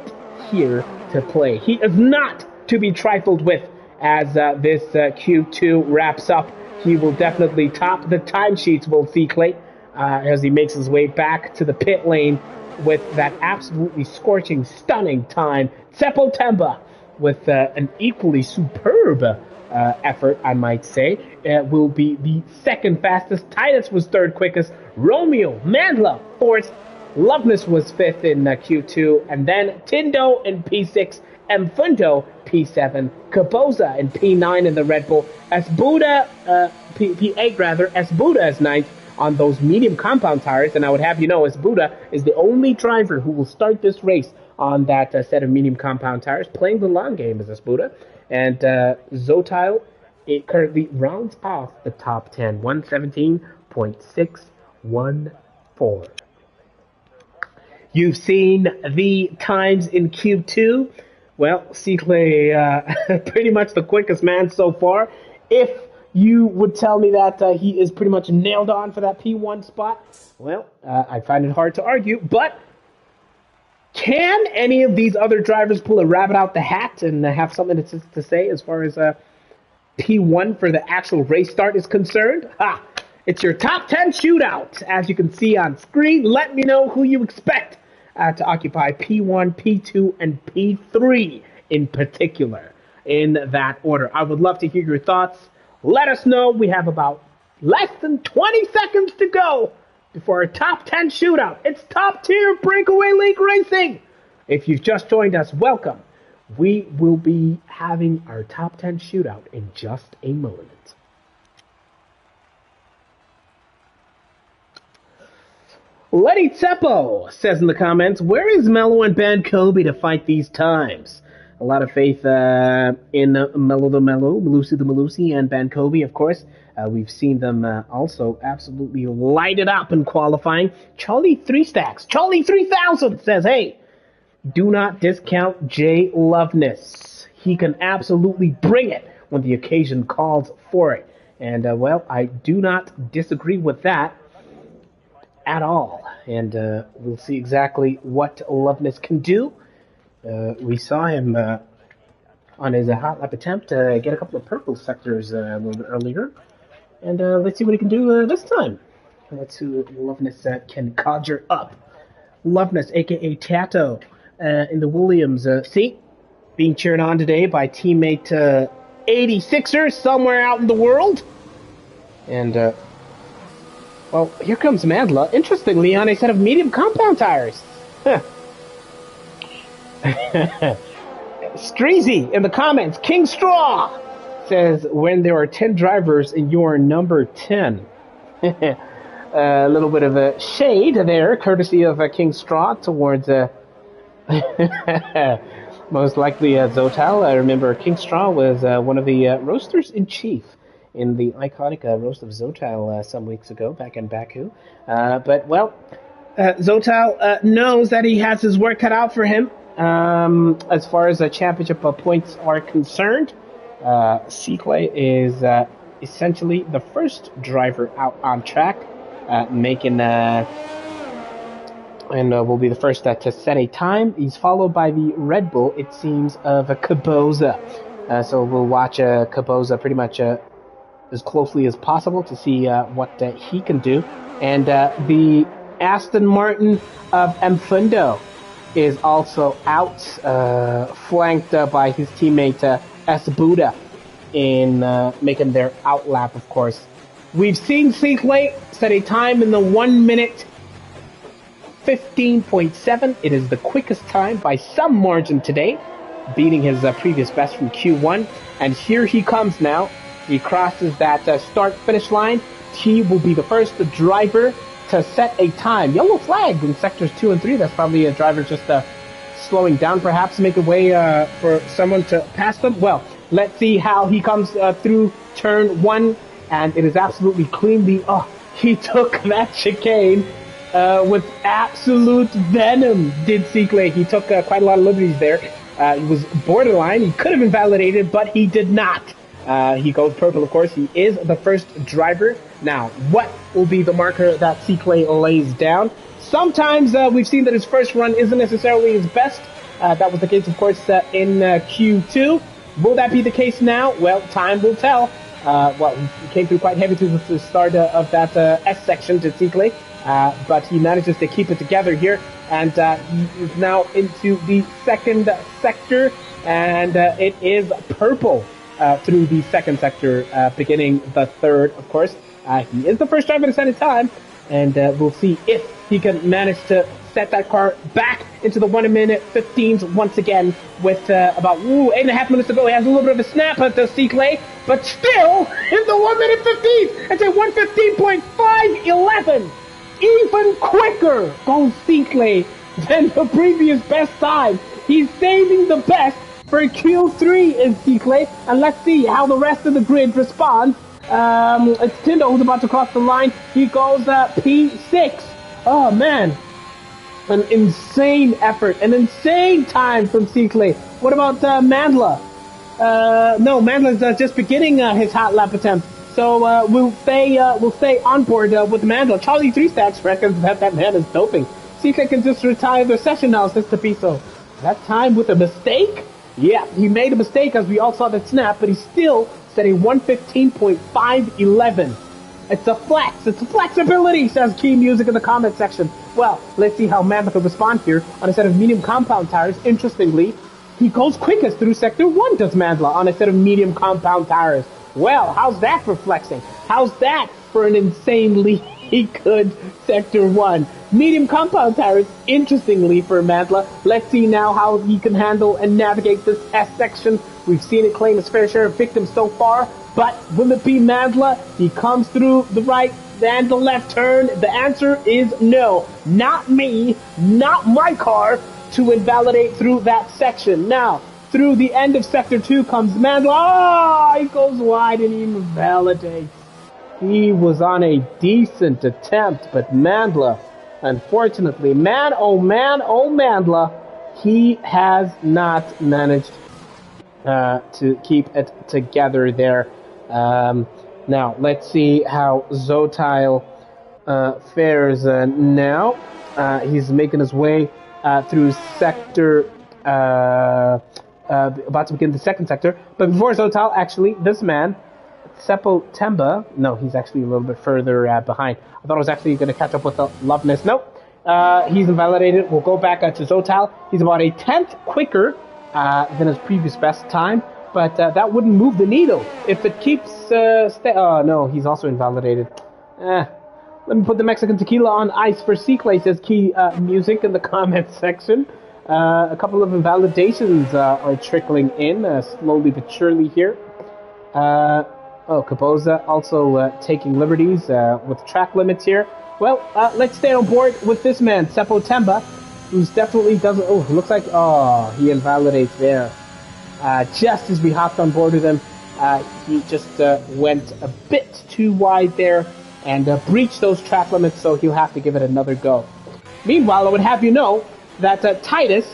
here to play. He is not to be trifled with as this Q2 wraps up. He will definitely top the timesheets, will Cicle, as he makes his way back to the pit lane with that absolutely scorching, stunning time. Seppo Temba with an equally superb effort, I might say, will be the second fastest. Titus was third quickest. Romeo Mandla fourth. Loveness was fifth in Q2, and then Tindo in P6, Mfundo P7, Kaboza in P9 in the Red Bull, Esbuda, P8 rather, Esbuda is ninth on those medium compound tires, and I would have you know Esbuda is the only driver who will start this race on that set of medium compound tires, playing the long game as Esbuda, and Zotile, it currently rounds off the top 10, 117.614. You've seen the times in Q2. Well, Cicle, pretty much the quickest man so far. If you would tell me that he is pretty much nailed on for that P1 spot, well, I find it hard to argue. But can any of these other drivers pull a rabbit out the hat and have something to say as far as P1 for the actual race start is concerned? Ha! It's your top 10 shootout, as you can see on screen. Let me know who you expect to occupy P1, P2, and P3 in particular, in that order. I would love to hear your thoughts. Let us know. We have about less than 20 seconds to go before our top 10 shootout. It's top tier Breakaway League racing. If you've just joined us, welcome. We will be having our top 10 shootout in just a moment. Letty Teppo says in the comments, where is Mello and Ben Kobe to fight these times? A lot of faith in Mello the Mello, Malusi the Malusi, and Ben Kobe, of course. We've seen them also absolutely light it up in qualifying. Charlie 3 Stacks, Charlie 3000 says, hey, do not discount Jay Loveness. He can absolutely bring it when the occasion calls for it. And, well, I do not disagree with that at all, and we'll see exactly what Loveness can do. We saw him on his hot lap attempt to get a couple of purple sectors a little bit earlier, and let's see what he can do this time. Let's see who Loveness can conjure up. Loveness, aka Tato, in the Williams seat, being cheered on today by teammate 86er somewhere out in the world, and well, here comes Mandla. Interestingly, on a set of medium compound tires. Streezy in the comments. King Straw says, when there are 10 drivers and you are number 10. A little bit of a shade there, courtesy of King Straw towards most likely Zotal. I remember King Straw was one of the roasters in chief in the iconic roast of Zotal some weeks ago, back in Baku. But, well, Zotal knows that he has his work cut out for him as far as championship points are concerned. Cicle is essentially the first driver out on track, making and will be the first to set a time. He's followed by the Red Bull, it seems, of Kaboza. So we'll watch Kaboza pretty much as closely as possible to see what he can do. And the Aston Martin of Mfundo is also out, flanked by his teammate Esbuda in making their outlap, of course. We've seen Cicle set a time in the 1 minute 15.7. It is the quickest time by some margin today, beating his previous best from Q1. And here he comes now. He crosses that start-finish line. He will be the first driver to set a time. Yellow flag in sectors 2 and 3. That's probably a driver just slowing down, perhaps make a way for someone to pass them. Well, let's see how he comes through turn 1, and it is absolutely cleanly. Oh, he took that chicane with absolute venom, did Cicle. He took quite a lot of liberties there. He was borderline. He could have invalidated, but he did not. He goes purple, of course. He is the first driver. Now, what will be the marker that Cicle lays down? Sometimes we've seen that his first run isn't necessarily his best. That was the case, of course, in Q2. Will that be the case now? Well, time will tell. Well, he came through quite heavy to the start of that S section to Cicle, but he manages to keep it together here, and he is now into the second sector, and it is purple through the second sector, beginning the third, of course. He is the first driver to set a time, and we'll see if he can manage to set that car back into the 1 minute 15s once again with about 8.5 minutes to go. He has a little bit of a snap at the Cicle, but still in the 1 minute 15s. It's a 1:15.511. Even quicker goes Cicle than the previous best time. He's saving the best for Q3 in Cicle, and let's see how the rest of the grid responds. It's Tindo who's about to cross the line. He goes P6. Oh man, an insane effort, an insane time from Cicle. What about Mandla? No, Mandla's just beginning his hot lap attempt. So we'll stay on board with Mandla. Charlie 3 Stacks reckons that man is doping. Cicle can just retire their session now, says Tapiso. That time with a mistake? Yeah, he made a mistake as we all saw that snap, but he still set a 1:15.511. It's a flex. It's a flexibility, says Key Music in the comment section. Well, let's see how Mandla will respond here on a set of medium compound tires. Interestingly, he goes quickest through Sector 1, does Mandla, on a set of medium compound tires. Well, how's that for flexing? How's that for an insanely good Sector 1? Medium compound tires, interestingly, for Mandla. Let's see now how he can handle and navigate this S section. We've seen it claim his fair share of victims so far, but will it be Mandla? He comes through the right and the left turn. The answer is no. Not me, not my car, to invalidate through that section. Now, through the end of Sector 2 comes Mandla. Oh, he goes wide and he invalidates. He was on a decent attempt, but Mandla, unfortunately, Mandla, he has not managed to keep it together there. Now, let's see how Zotile fares now. He's making his way through sector, about to begin the second sector. But before Zotile, actually, this man, Seppo Temba, no, he's actually a little bit further behind. I thought I was actually going to catch up with the Loveness. Nope. He's invalidated. We'll go back to Zotile. He's about a 10th quicker than his previous best time, but that wouldn't move the needle. If it keeps oh no, he's also invalidated. Let me put the Mexican tequila on ice for Cicle, says Key Music in the comment section. A couple of invalidations are trickling in slowly but surely here. Caboza also taking liberties with track limits here. Well, let's stay on board with this man, Seppo Temba, who's definitely doesn't. Oh, it looks like he invalidates there. Just as we hopped on board with him, he just went a bit too wide there and breached those track limits, so he'll have to give it another go. Meanwhile, I would have you know that Titus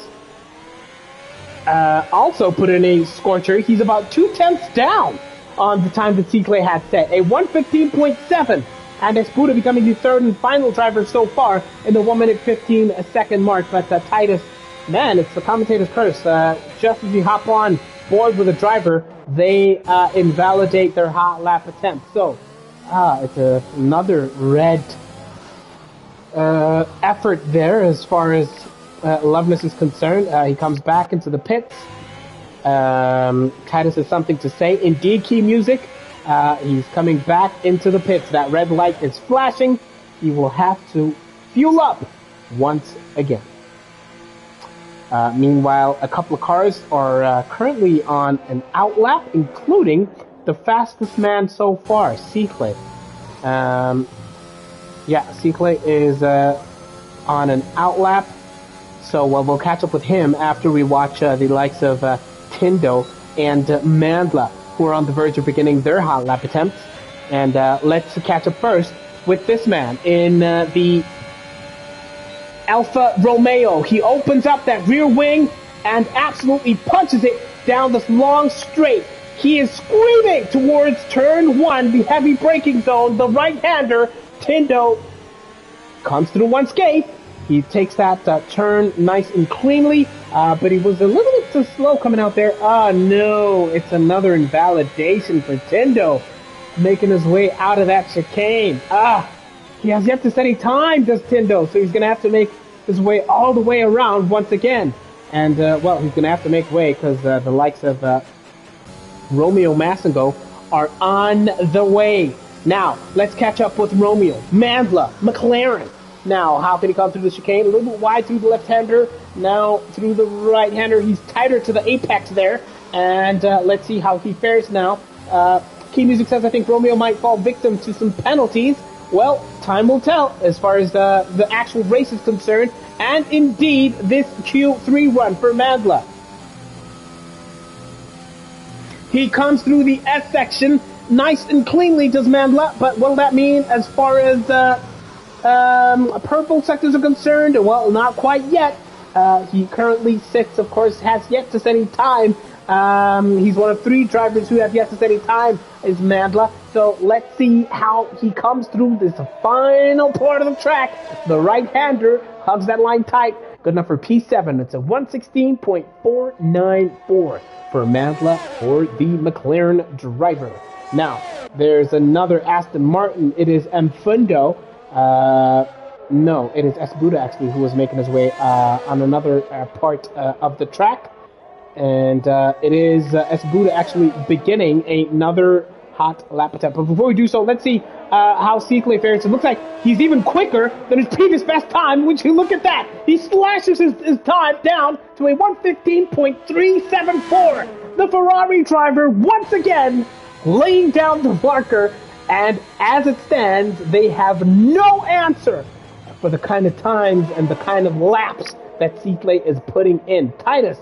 also put in a scorcher. He's about 2/10 down on the time that Cicle had set, a 1:15.7, and Espuda becoming the third and final driver so far in the 1 minute 15 second mark. But Titus, man, it's the commentator's curse. Just as we hop on board with a driver, they invalidate their hot lap attempt. So it's another red effort there as far as Loveness is concerned. He comes back into the pits. Titus has something to say. Indeed, Key Music. He's coming back into the pits. That red light is flashing. He will have to fuel up once again. Meanwhile, a couple of cars are currently on an outlap, including the fastest man so far, Cicle. Yeah, Seaclay is on an outlap, so we'll catch up with him after we watch the likes of Tindo and Mandla, who are on the verge of beginning their hot lap attempts. And let's catch up first with this man in the Alfa Romeo. He opens up that rear wing and absolutely punches it down this long straight. He is screaming towards turn one, the heavy braking zone. The right-hander, Tindo, comes through one skate. He takes that turn nice and cleanly, but he was a little bit too slow coming out there. Oh no, it's another invalidation for Tindo, making his way out of that chicane. He has yet to set any time, does Tindo, so he's going to have to make his way all the way around once again. And, well, he's going to have to make way because the likes of Romeo Massengo are on the way. Now, let's catch up with Romeo. Mandla, McLaren. Now, how can he come through the chicane? A little bit wide through the left-hander. Now, through the right-hander. He's tighter to the apex there. And let's see how he fares now. Key Music says, I think Romeo might fall victim to some penalties. Well, time will tell as far as the actual race is concerned. And indeed, this Q3 run for Mandla. He comes through the S section nice and cleanly, does Mandla. But what will that mean as far as purple sectors are concerned? Well, not quite yet. He currently sits, of course, has yet to set any time. He's one of three drivers who have yet to set any time, is Mandla. So let's see how he comes through this final part of the track. The right-hander hugs that line tight. Good enough for P7. It's a 116.494 for Mandla for the McLaren driver. Now, there's another Aston Martin. It is Mfundo. No, it is Esbuda, actually, who was making his way on another part of the track. And it is Esbuda actually beginning another hot lap attempt. But before we do so, let's see how Seaclay fares. It looks like he's even quicker than his previous best time, which, look at that. He slashes his time down to a 115.374. The Ferrari driver, once again, laying down the marker. And as it stands, they have no answer for the kind of times and the kind of laps that Seaclay is putting in. Titus,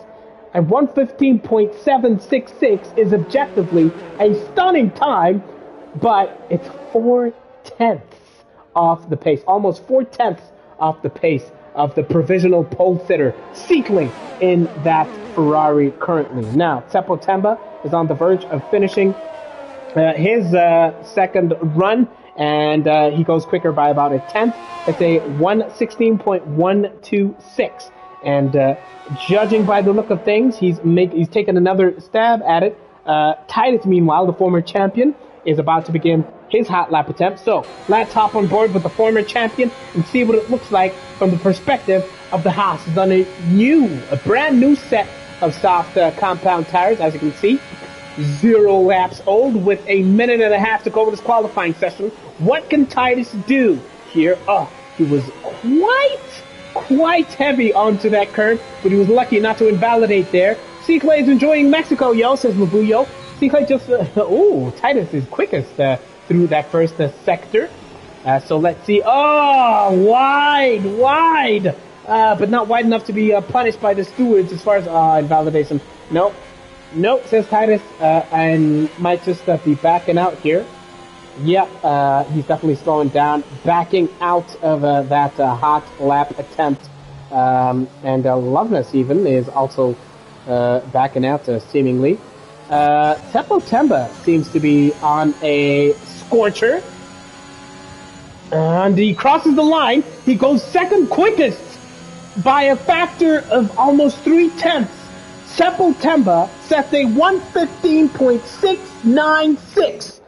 at 115.766 is objectively a stunning time, but it's 4/10 off the pace, almost 4/10 off the pace of the provisional pole sitter, Seaclay, in that Ferrari currently. Now, Seppo Temba is on the verge of finishing his second run, and he goes quicker by about a tenth. It's a 116.126. And judging by the look of things, he's taken another stab at it. Titus, meanwhile, the former champion, is about to begin his hot lap attempt. So let's hop on board with the former champion and see what it looks like from the perspective of the Haas. He's done a brand new set of soft compound tires, as you can see. 0 laps old with a minute and a half to go with this qualifying session. What can Titus do here? Oh, he was quite heavy onto that curve, but he was lucky not to invalidate there. Seaclay is enjoying Mexico, yo, says Mabuyo. Seaclay just, Titus is quickest through that first sector. So let's see. Oh, wide. But not wide enough to be punished by the stewards as far as invalidation. Nope, says Titus, and might just be backing out here. Yep, he's definitely slowing down, backing out of that hot lap attempt. And Loveness even is also backing out seemingly. Seppo Temba seems to be on a scorcher. And he crosses the line. He goes second quickest by a factor of almost 3/10. Seppo Temba sets a 115.696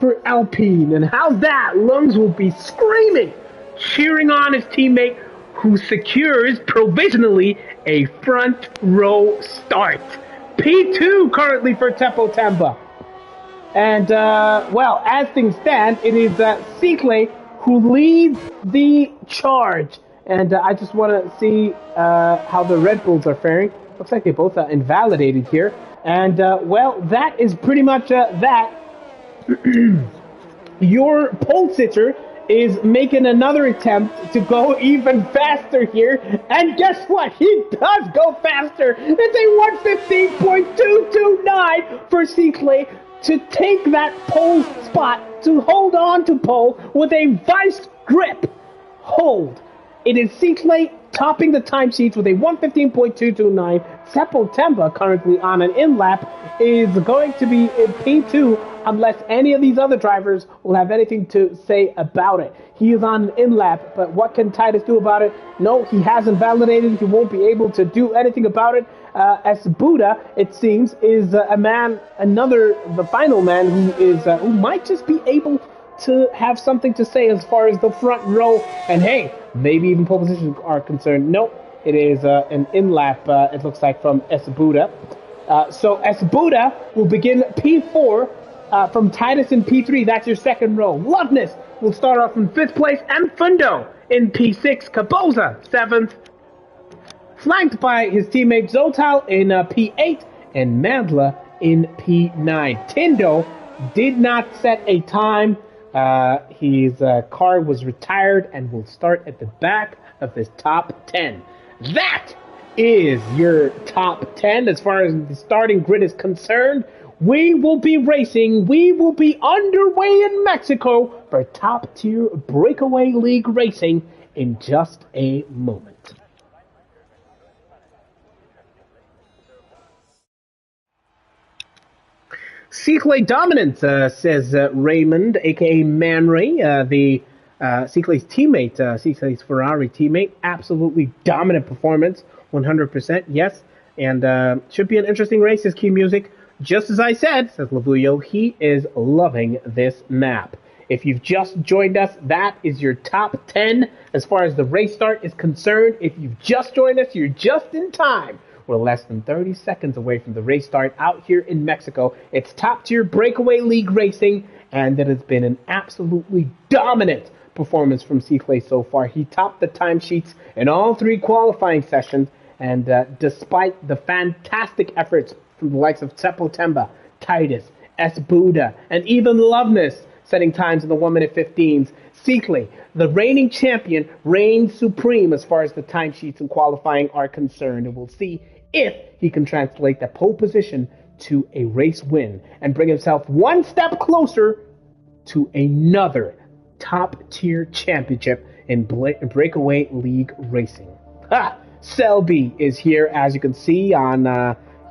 for Alpine. And how's that? Lungs will be screaming, cheering on his teammate who secures provisionally a front row start. P2 currently for Seppo Temba. And, well, as things stand, it is Seaclay who leads the charge. And I just want to see how the Red Bulls are faring. Looks like they both invalidated here. And, well, that is pretty much that. Your pole sitter is making another attempt to go even faster here. And guess what? He does go faster. It's a 115.229 for Seaclay to take that pole spot, to hold on to pole with a vice grip hold. It is Seaclay topping the timesheets with a 115.229. Seppo Temba, currently on an in-lap, is going to be in P2 unless any of these other drivers will have anything to say about it. He is on an in-lap, but what can Titus do about it? No, he hasn't validated. He won't be able to do anything about it. As Buddha, it seems, is the final man who might just be able to have something to say as far as the front row, and hey, maybe even pole positions are concerned. Nope, it is an in-lap, it looks like, from Esbuda. So Esbuda will begin P4 from Titus in P3. That's your second row. Loveness will start off in 5th place, and Fundo in P6. Kaboza, 7th, flanked by his teammate Zotal in P8, and Mandla in P9. Tindo did not set a time. His car was retired and will start at the back of his top 10. That is your top 10 as far as the starting grid is concerned. We will be racing. We will be underway in Mexico for top-tier Breakaway League racing in just a moment. Seaclay dominance, says Raymond, a.k.a. Man Ray, the Seaclay's teammate, Seaclay's Ferrari teammate. Absolutely dominant performance, 100%, yes. And should be an interesting race, his key music. Just as I said, says Lavuyo, he is loving this map. If you've just joined us, that is your top 10 as far as the race start is concerned. If you've just joined us, you're just in time. We're less than 30 seconds away from the race start out here in Mexico. It's top-tier Breakaway League racing, and it has been an absolutely dominant performance from Seaclay so far. He topped the timesheets in all 3 qualifying sessions, and despite the fantastic efforts from the likes of Seppo Temba, Titus, Esbuda, and even Loveness setting times in the 1-minute 15s, Seaclay, the reigning champion, reigns supreme as far as the timesheets and qualifying are concerned, and we'll see if he can translate the pole position to a race win and bring himself one step closer to another top-tier championship in Breakaway League racing. Selby is here, as you can see on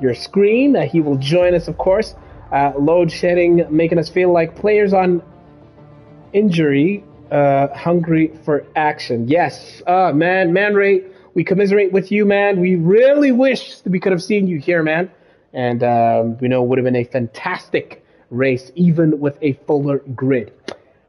your screen. He will join us, of course. Load shedding, making us feel like players on injury, hungry for action. Yes, Man Ray, we commiserate with you, man. We really wish that we could have seen you here, man. And, we know it would have been a fantastic race, even with a fuller grid.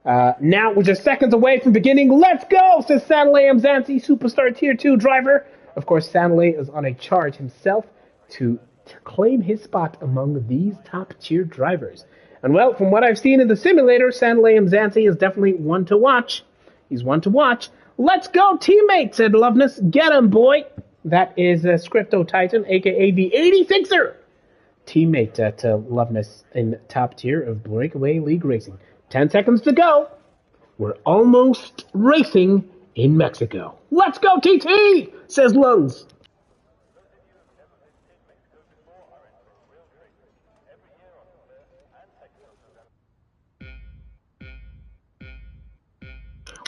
Now, we're just seconds away from beginning. Let's go, says Sanley Mzansi, Superstar Tier 2 driver. Of course, Sanley is on a charge himself to claim his spot among these top-tier drivers. And, well, from what I've seen in the simulator, Sanley Mzansi is definitely one to watch. He's one to watch. Let's go, teammate, said Loveness. Get him, boy. That is Scripto Titan, a.k.a. the 86er. Teammate to Loveness in top tier of Breakaway League Racing. 10 seconds to go. We're almost racing in Mexico. Let's go, TT, says Lungs.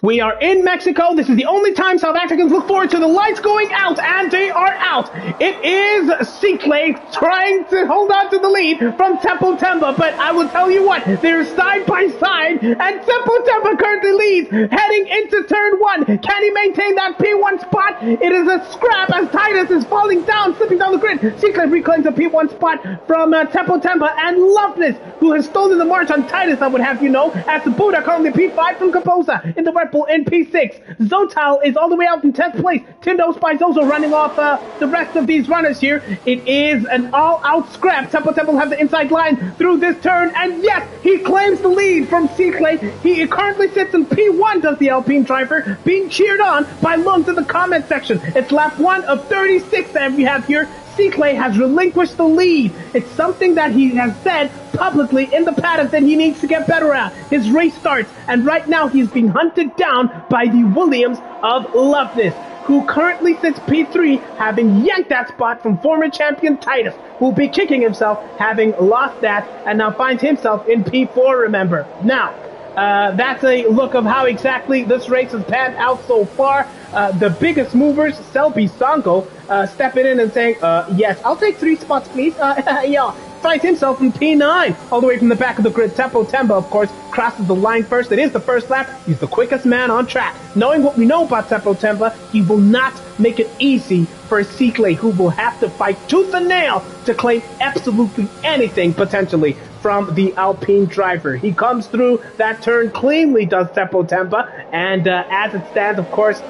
We are in Mexico. This is the only time South Africans look forward to the lights going out, and they are out. It is Seaclay trying to hold on to the lead from Seppo Temba, but I will tell you what, they're side by side, and Seppo Temba currently leads, heading into turn 1. Can he maintain that P1 spot? It is a scrap as Titus is falling down, slipping down the grid. Seaclay reclaims a P1 spot from Seppo Temba, and Loveness, who has stolen the march on Titus, I would have you know, as the Buddha currently P5 from Kaposa in the Red Bull in P6. Zotal is all the way out in 10th place. Tindo Spice also running off the rest of these runners here. It is an all-out scrap. Seppo Temple will have the inside line through this turn, and yes, he claims the lead from Seaclay. He currently sits in P1, does the Alpine driver, being cheered on by Lungs in the comment section. It's lap 1 of 36 that we have here. Clay has relinquished the lead. It's something that he has said publicly in the paddock that he needs to get better at. His race starts, and right now he's being hunted down by the Williams of Loveness, who currently sits P3, having yanked that spot from former champion Titus, who will be kicking himself, having lost that, and now finds himself in P4, remember. Now, that's a look of how exactly this race has panned out so far. The biggest movers, Selby Songo, stepping in and saying, yes, I'll take 3 spots, please. Yeah. Finds himself in P9, all the way from the back of the grid. Teppo Temba, of course, crosses the line first. It is the first lap. He's the quickest man on track. Knowing what we know about Teppo Temba, he will not make it easy for Clay, who will have to fight tooth and nail to claim absolutely anything, potentially, from the Alpine driver. He comes through that turn cleanly, does Teppo Temba, and as it stands, of course,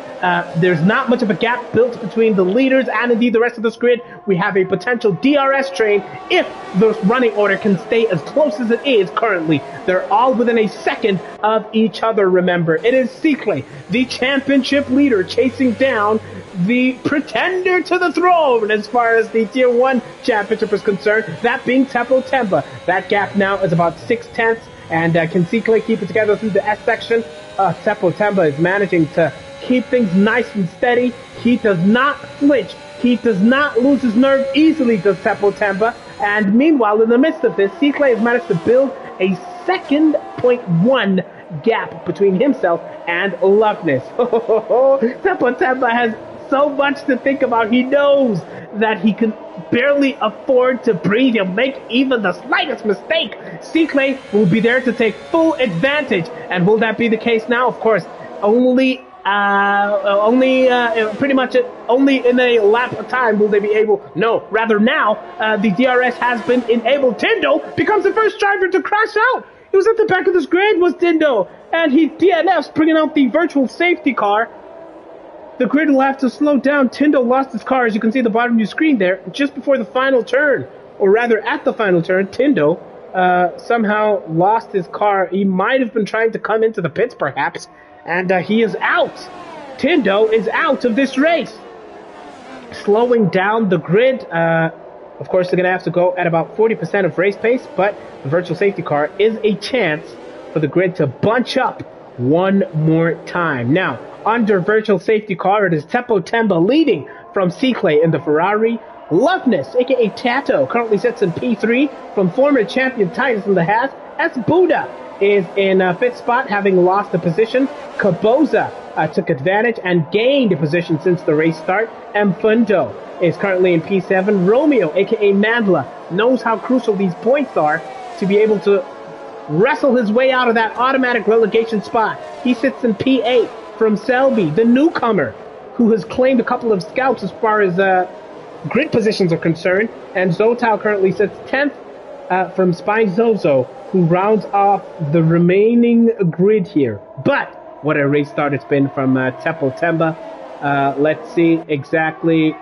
there's not much of a gap built between the leaders and indeed the rest of this grid. We have a potential DRS train if the running order can stay as close as it is currently. They're all within a second of each other, remember. It is Clay, the championship leader, chasing down the pretender to the throne as far as the Tier 1 championship is concerned, that being Teppo Temba. That gap now is about 6/10, and can Clay keep it together through the S section? Teppo Temba is managing to keep things nice and steady. He does not flinch. He does not lose his nerve easily, does Teppo Temba. And meanwhile, in the midst of this, Clay has managed to build a second .1 gap between himself and Loveness. Teppo Temba has so much to think about. He knows that he can barely afford to breathe. He'll make even the slightest mistake. Clay will be there to take full advantage. And will that be the case now? Of course, only pretty much only in a lap of time will they be able. No, rather now, the DRS has been enabled. Tindo becomes the first driver to crash out. He was at the back of this grid, was Tindo, and he DNFs, bringing out the virtual safety car. The grid will have to slow down. Tindo lost his car, as you can see at the bottom of your screen there, just before the final turn. Or rather, at the final turn, Tindo somehow lost his car. He might have been trying to come into the pits, perhaps, and he is out. Tindo is out of this race. Slowing down the grid. Of course, they're going to have to go at about 40% of race pace, but the virtual safety car is a chance for the grid to bunch up one more time. Now, under virtual safety car, it is Teppo Temba leading from Clay in the Ferrari. Loveness, aka Tato, currently sits in P3 from former champion Titus in the Haas. S. Buddha is in 5th spot, having lost the position. Kaboza took advantage and gained a position since the race start. Mfundo is currently in P7. Romeo, aka Mandla, knows how crucial these points are to be able to wrestle his way out of that automatic relegation spot. He sits in P8 from Selby, the newcomer, who has claimed a couple of scouts as far as grid positions are concerned. And Zotal currently sits 10th from Spine Zozo, who rounds off the remaining grid here. But what a race start it's been from Teppo Temba. Let's see exactly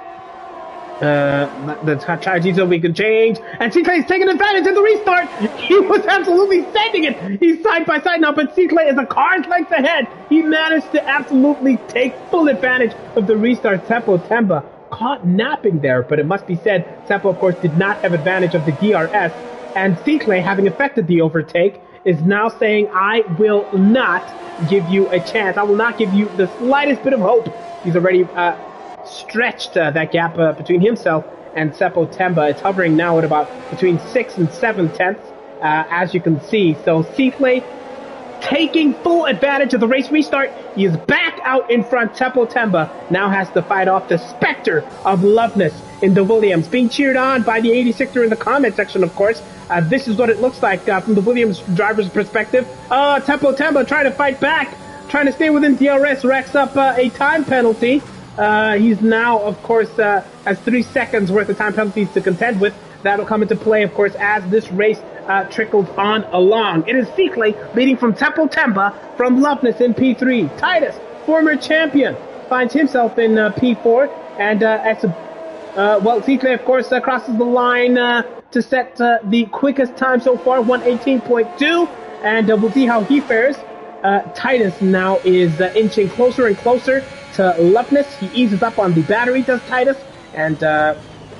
the charges that we can change. And Clay is taking advantage of the restart. He was absolutely sending it. He's side by side now, but Clay is a car's length ahead. He managed to absolutely take full advantage of the restart. Teppo Temba caught napping there, but it must be said, Teppo, of course, did not have advantage of the DRS. And Clay, having effected the overtake, is now saying, I will not give you a chance. I will not give you the slightest bit of hope. He's already stretched that gap between himself and Teppo Temba. It's hovering now at about between 6 and 7 tenths, as you can see. So Clay taking full advantage of the race restart. He is back out in front. Teppo Temba now has to fight off the specter of Loveness in the Williams, being cheered on by the 86er in the comment section, of course. This is what it looks like from the Williams driver's perspective. Teppo Temba trying to fight back, trying to stay within DRS, racks up a time penalty. He's now, of course, has 3 seconds worth of time penalties to contend with. That'll come into play, of course, as this race trickles on along. It is Clay leading from Teppo Temba from Loveness in P3. Titus, former champion, finds himself in P4. And Clay, of course, crosses the line to set the quickest time so far, 1:18.2. And we'll see how he fares. Titus now is inching closer and closer to Loveness. He eases up on the battery, does Titus. And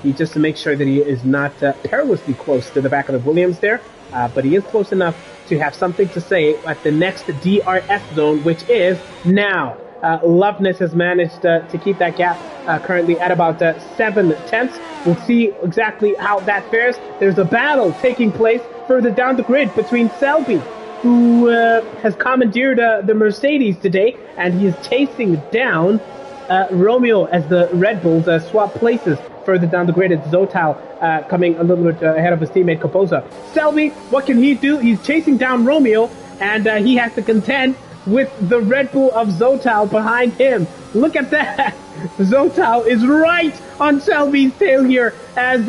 He just to make sure that he is not perilously close to the back of the Williams there, but he is close enough to have something to say at the next DRS zone, which is now. Loveness has managed to keep that gap currently at about 7/10. We'll see exactly how that fares. There's a battle taking place further down the grid between Selby, who has commandeered the Mercedes today, and he is chasing down Romeo as the Red Bulls swap places further down the grid. It's Zotal coming a little bit ahead of his teammate Capoza. Selby, what can he do? He's chasing down Romeo, and he has to contend with the Red Bull of Zotal behind him. Look at that! Zotal is right on Selby's tail here as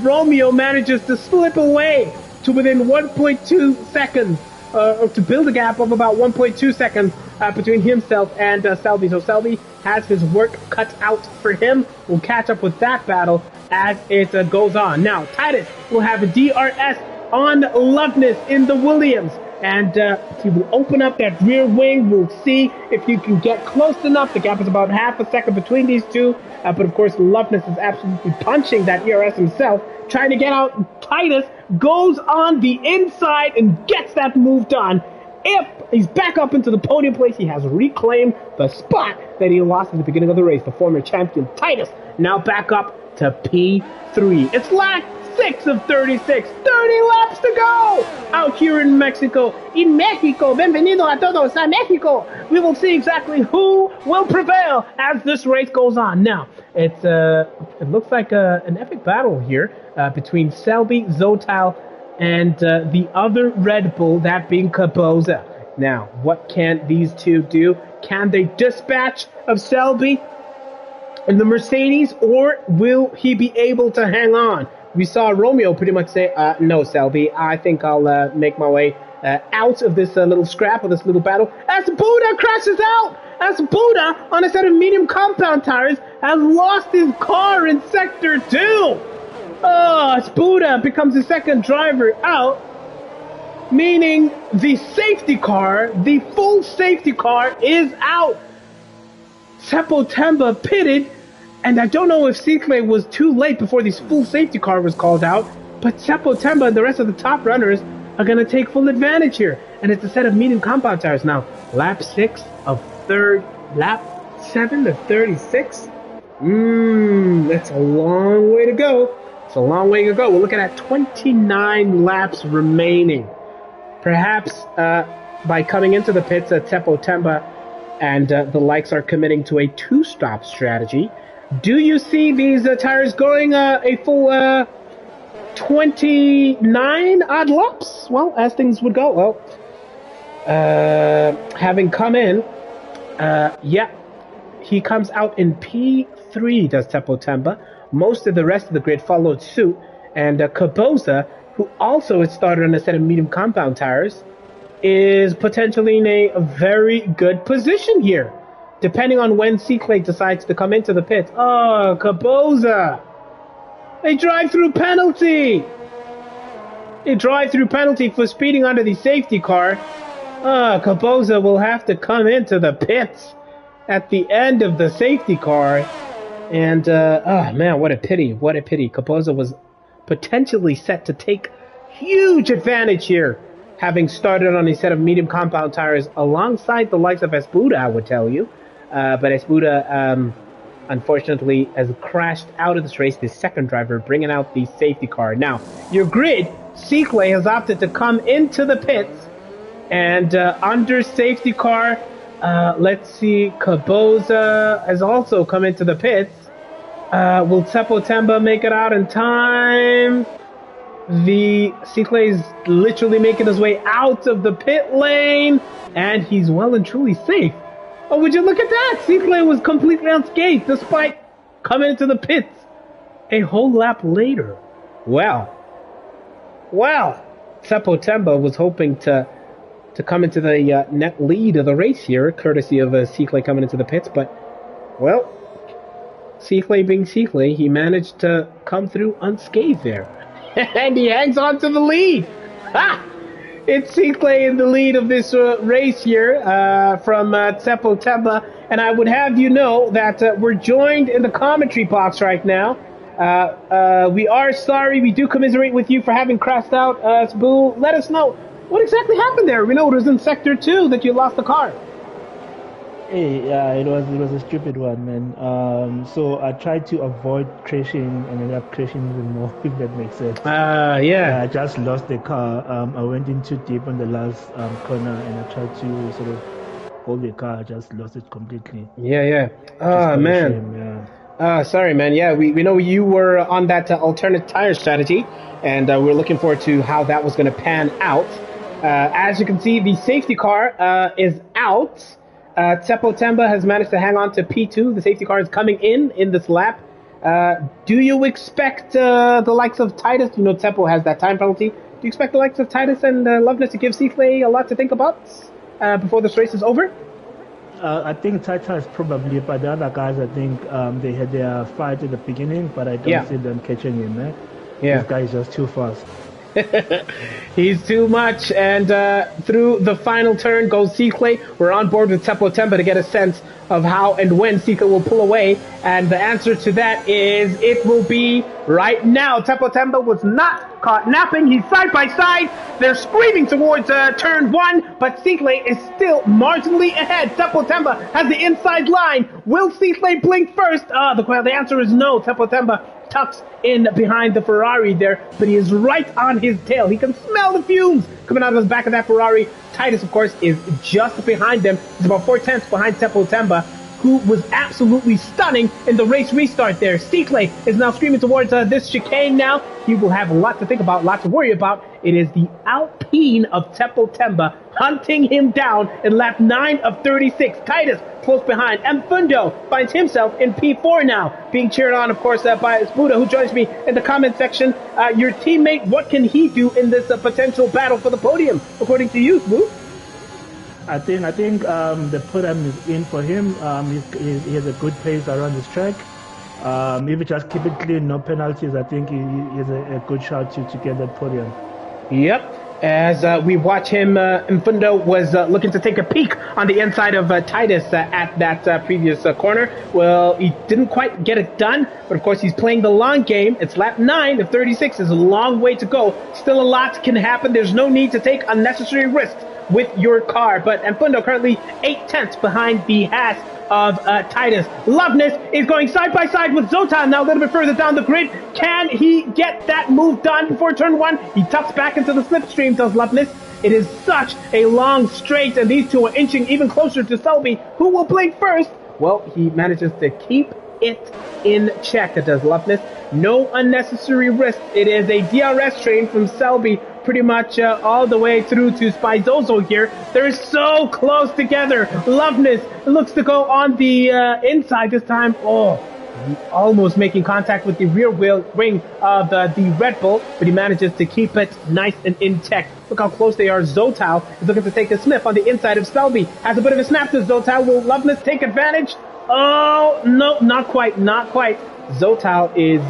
Romeo manages to slip away to within 1.2 seconds, to build a gap of about 1.2 seconds between himself and Selby. So Selby has his work cut out for him. We'll catch up with that battle as it goes on. Now, Titus will have a DRS on Loveness in the Williams. And he will open up that rear wing. We'll see if you can get close enough. The gap is about half a second between these two. But of course, Loveness is absolutely punching that ERS himself, trying to get out. Titus goes on the inside and gets that move done. If he's back up into the podium place, he has reclaimed the spot that he lost at the beginning of the race. The former champion Titus now back up to P3. It's lap 6 of 36. 30 laps to go out here in Mexico. In Mexico, bienvenido a todos a Mexico. We will see exactly who will prevail as this race goes on. Now, it looks like an epic battle here between Selby, Zotal, and the other Red Bull, that being Capoza. Now, what can these two do? Can they dispatch of Selby in the Mercedes, or will he be able to hang on? We saw Romeo pretty much say, no, Selby, I think I'll make my way out of this little scrap, of this little battle, as Buddha crashes out! As Buddha, on a set of medium compound tires, has lost his car in Sector 2! As Buddha becomes the second driver out, meaning the safety car, the full safety car, is out. Seppo Temba pitted, and I don't know if Cycle was too late before this full safety car was called out, but Seppo Temba and the rest of the top runners are going to take full advantage here. And it's a set of medium compound tires now. Lap 7 of 36. That's a long way to go. It's a long way to go. We're looking at 29 laps remaining. Perhaps by coming into the pits at Seppo Temba and the likes are committing to a two-stop strategy. Do you see these tires going a full 29 odd laps? Well, as things would go. Well, having come in, he comes out in P3, does Seppo Temba. Most of the rest of the grid followed suit, and Capoza, who also has started on a set of medium compound tires, is potentially in a very good position here, depending on when Cycle decides to come into the pits. Oh, Capoza! A drive-through penalty! A drive-through penalty for speeding under the safety car. Capoza will have to come into the pits at the end of the safety car. And, man, what a pity. What a pity. Capoza was potentially set to take huge advantage here, having started on a set of medium compound tires alongside the likes of Espuda, I would tell you. But Espuda, unfortunately, has crashed out of this race, the second driver, bringing out the safety car. Now, your grid, Cycle has opted to come into the pits, and under safety car, let's see, Capoza has also come into the pits. Will Seppo Temba make it out in time? The Cycle is literally making his way out of the pit lane, and he's well and truly safe. Oh, would you look at that? Cycle was completely unscathed despite coming into the pits a whole lap later. Well, Seppo Temba was hoping to come into the net lead of the race here, courtesy of Cycle coming into the pits, but, well, Cycle being Cycle, he managed to come through unscathed there. And he hangs on to the lead. Ha! It's Cycle in the lead of this race here from Seppo Temba. And I would have you know that we're joined in the commentary box right now We are sorry. We do commiserate with you for having crashed out. Sbu, let us know what exactly happened there. We know it was in Sector 2 that you lost the car. Hey, yeah, it was a stupid one, man. So I tried to avoid crashing and ended up crashing even more, if that makes sense. Yeah. I just lost the car. I went in too deep on the last corner, and I tried to sort of hold the car. I just lost it completely. Yeah. Which is Oh, quite a man. shame, yeah. Sorry, man. Yeah, we know you were on that alternate tire strategy, and we're looking forward to how that was going to pan out. As you can see, the safety car is out. Tsepo Temba has managed to hang on to P2. The safety car is coming in this lap. Do you expect the likes of Titus? You know, Tsepo has that time penalty. Do you expect the likes of Titus and Loveness to give Seaflay a lot to think about before this race is over? I think Titus probably, but the other guys, I think they had their fight at the beginning, but I don't see them catching him, man. Yeah. This guy is just too fast. He's too much, and through the final turn goes Seaflay. We're on board with Tsepo Temba to get a sense of how and when Seaflay will pull away, and the answer to that is it will be right now. Tsepo Temba was not caught napping. He's side by side. They're screaming towards turn 1, but Seaflay is still marginally ahead. Tsepo Temba has the inside line. Will Seaflay blink first? The answer is no. Tsepo Temba tucks in behind the Ferrari there, but he is right on his tail. He can smell the fumes coming out of the back of that Ferrari. Titus, of course, is just behind them. He's about 4/10 behind Tsepo Temba, who was absolutely stunning in the race restart there. Seaflay is now screaming towards this chicane now. He will have a lot to think about, a lot to worry about. It is the Alpine of Tsepo Temba hunting him down in lap 9 of 36. Titus close behind. Mfundo finds himself in P4 now, being cheered on, of course, by Sbuda, who joins me in the comment section. Your teammate, what can he do in this potential battle for the podium, according to you, Sbu? I think the podium is in for him. He has a good pace around this track. If he just keep it clean, no penalties, I think he is a good shot to get that podium. Yep. As we watch him, Mfundo was looking to take a peek on the inside of Titus at that previous corner. Well, he didn't quite get it done, but of course he's playing the long game. It's lap 9 of 36. There's a long way to go. Still a lot can happen. There's no need to take unnecessary risks with your car. But Mfundo currently 8/10 behind the Haas of Titus. Loveness is going side by side with Zotan now a little bit further down the grid. Can he get that move done before turn 1? He tucks back into the slipstream, does Loveness. It is such a long straight, and these two are inching even closer to Selby. Who will blink first? Well, he manages to keep it in check, does Loveness. No unnecessary risk. It is a DRS train from Selby pretty much all the way through to Spizozo here. They're so close together. Loveness looks to go on the inside this time. Oh, almost making contact with the rear wing of the Red Bull, but he manages to keep it nice and in check. Look how close they are. Zotal is looking to take a sniff on the inside of Selby. Has a bit of a snap to Zotal. Will Loveness take advantage? Oh, no, not quite. Zotal is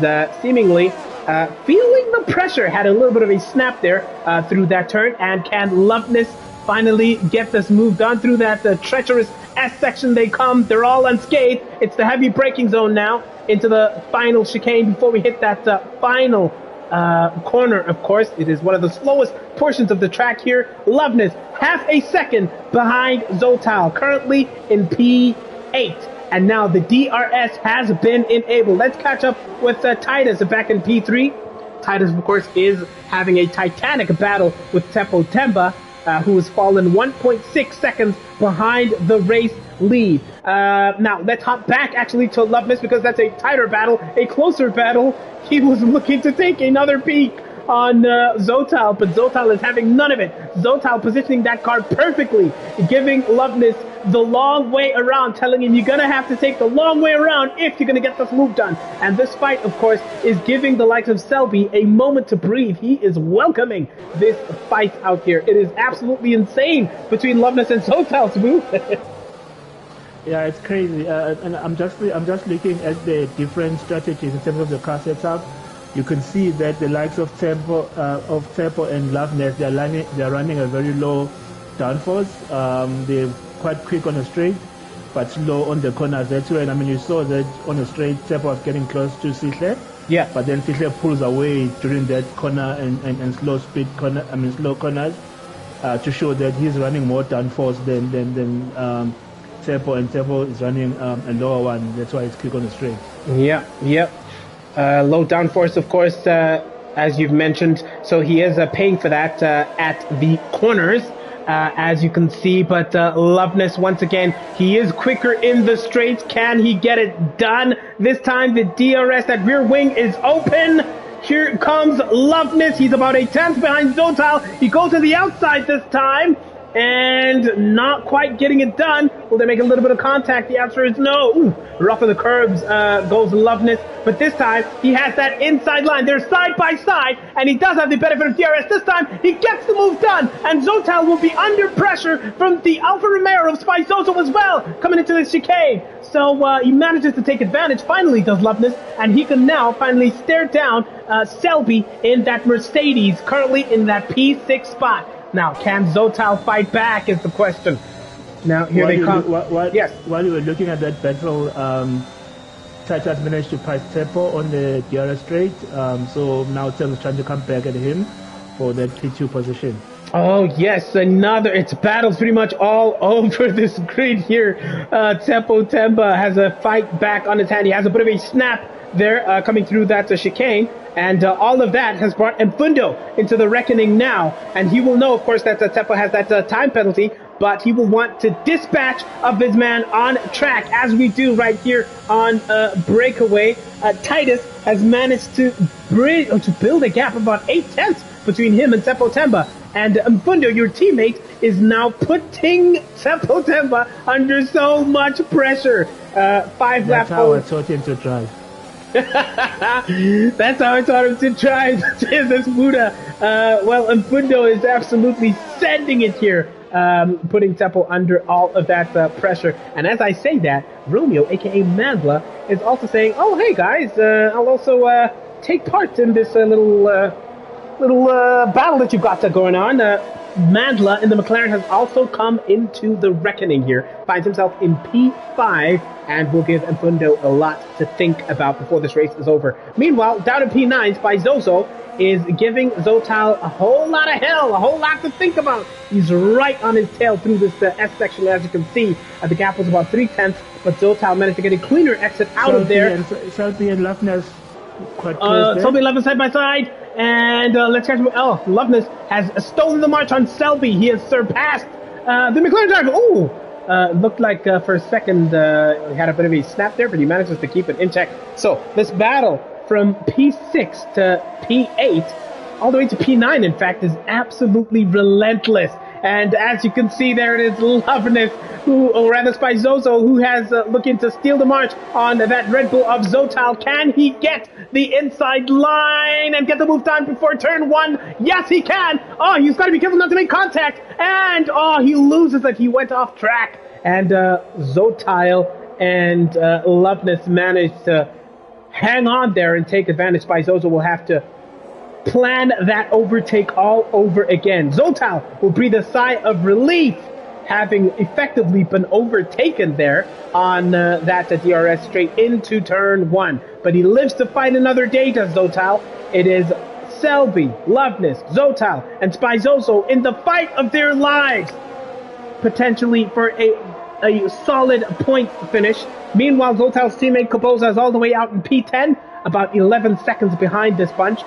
seemingly feeling the pressure. Had a little bit of a snap there through that turn. And can Loveness finally get this move done through that treacherous S section they come? They're all unscathed. It's the heavy braking zone now into the final chicane before we hit that final corner, of course. It is one of the slowest portions of the track here. Loveness, half a second behind Zotal, currently in P8. And now the DRS has been enabled. Let's catch up with Titus back in P3. Titus, of course, is having a titanic battle with Tsepo Temba, who has fallen 1.6 seconds behind the race lead. Now, let's hop back actually to Loveness, because that's a tighter battle, a closer battle. He was looking to take another peek on Zotal, but Zotal is having none of it. Zotal positioning that car perfectly, giving Loveness the long way around, telling him you're going to have to take the long way around if you're going to get this move done. And this fight, of course, is giving the likes of Selby a moment to breathe. He is welcoming this fight out here. It is absolutely insane between Loveness and Zotal's move. Yeah, it's crazy. And I'm just looking at the different strategies in terms of the car setup. You can see that the likes of Tempo and Loveness, they're running a very low downforce. They're quite quick on a straight, but slow on the corners. That's when, I mean, you saw that on a straight, Tempo was getting close to Sihle. Yeah. But then Fischler pulls away during that corner and slow corners to show that he's running more downforce than Tsepo, and Tsepo is running a lower one. That's why it's quick on the straight. Yeah, yep. Low downforce, of course, as you've mentioned. So he is paying for that at the corners, as you can see. But Loveness, once again, he is quicker in the straights. Can he get it done? This time the DRS, that rear wing is open. Here comes Loveness. He's about a tenth behind Zotal. He goes to the outside this time, and not quite getting it done. Will they make a little bit of contact? The answer is no. Ooh, rough of the curbs goes Loveness, but this time he has that inside line. They're side by side, and he does have the benefit of DRS. This time he gets the move done, and Zotal will be under pressure from the Alfa Romeo of Spizoso as well, coming into the chicane. So he manages to take advantage, finally does Loveness, and he can now finally stare down Selby in that Mercedes, currently in that P6 spot. Now, can Zotal fight back is the question. Now, here they come. Yes. While you were looking at that battle, Titus managed to pass Tsepo on the DRS straight. So now Tsepo is trying to come back at him for that P2 position. Oh, yes, it's battles pretty much all over this grid here. Tsepo Temba has a fight back on his hand. He has a bit of a snap there coming through that chicane. And all of that has brought Mfundo into the reckoning now. And he will know, of course, that Tsepo has that time penalty, but he will want to dispatch of his man on track, as we do right here on Breakaway. Titus has managed to build a gap of about 8/10 between him and Tsepo Temba. And Mfundo, your teammate, is now putting Tsepo Temba under so much pressure. 5 lap hole. That's how I taught him to drive. That's how I taught him to try, says this Buddha. Well, Mfundo is absolutely sending it here, putting Tsepo under all of that pressure. And as I say that, Romeo, aka Mandla, is also saying, oh, hey guys, I'll also take part in this little battle that you've got going on. Mandla in the McLaren has also come into the reckoning here, finds himself in P5, and will give Mfundo a lot to think about before this race is over. Meanwhile, down in P9, Spizoso is giving Zotal a whole lot of hell, a whole lot to think about. He's right on his tail through this S section, as you can see. The gap was about 3/10, but Zotal managed to get a cleaner exit out of there. Selby and Loveness quite close there. Selby and Loveness side by side. And let's catch him. Oh, Loveness has stolen the march on Selby. He has surpassed the McLaren driver. Ooh, looked like for a second he had a bit of a snap there, but he manages to keep it in check. So this battle from P6 to P8, all the way to P9, in fact, is absolutely relentless. And as you can see there, it is Loveness, or rather Spizoso, who has looking to steal the march on that Red Bull of Zotal. Can he get the inside line and get the move done before turn 1? Yes, he can. Oh, he's got to be careful not to make contact. And, he loses it. He went off track. And Zotal and Loveness managed to hang on there and take advantage. Spizoso will have to plan that overtake all over again. Zotal will breathe a sigh of relief, having effectively been overtaken there on that DRS straight into turn 1. But he lives to fight another day, does Zotal. It is Selby, Loveness, Zotal, and Spizoso in the fight of their lives, potentially for a solid point finish. Meanwhile, Zotal's teammate Caboza is all the way out in P10, about 11 seconds behind this bunch.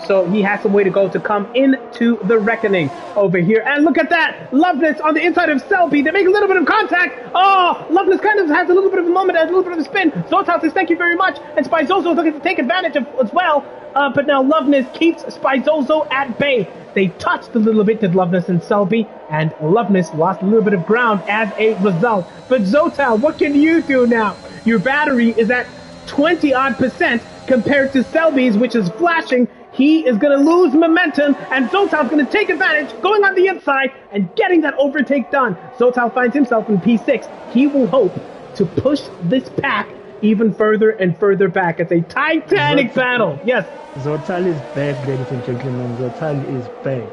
So he has some way to go to come into the reckoning over here. And look at that! Loveness on the inside of Selby. They make a little bit of contact. Oh, Loveness kind of has a little bit of a moment, has a little bit of a spin. Zotal says thank you very much. And Spizoso is looking to take advantage of as well. But now Loveness keeps Spizoso at bay. They touched a little bit, did Loveness and Selby, and Loveness lost a little bit of ground as a result. But Zotal, what can you do now? Your battery is at 20-odd% compared to Selby's, which is flashing. He is going to lose momentum, and Zotal's going to take advantage, going on the inside and getting that overtake done. Zotal finds himself in P6. He will hope to push this pack even further and further back. It's a titanic battle. Yes. Zotal is back, ladies and gentlemen. Zotal is back.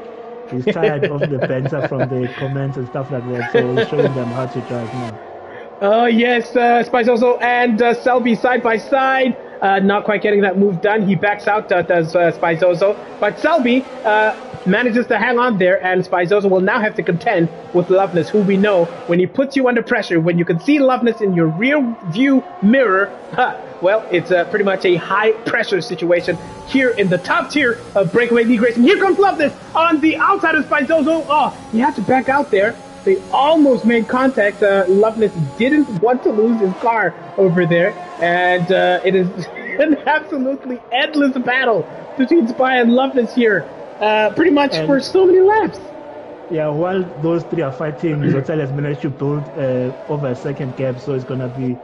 He's tired of the banter from the comments and stuff like that, so he's showing them how to drive now. Oh, yes, Spizoso and Selby side by side. not quite getting that move done. He backs out, does Spizozo. But Selby manages to hang on there, and Spizozo will now have to contend with Loveness, who we know, when he puts you under pressure, when you can see Loveness in your rear view mirror, well, it's pretty much a high-pressure situation here in the top tier of Breakaway League Racing. Here comes Loveness on the outside of Spizozo. Oh, he had to back out there. They almost made contact. Loveness didn't want to lose his car over there, and it is an absolutely endless battle between Spy and Loveness here, pretty much for so many laps. Yeah, while those three are fighting, Zotal has managed to build over a second gap, so it's gonna be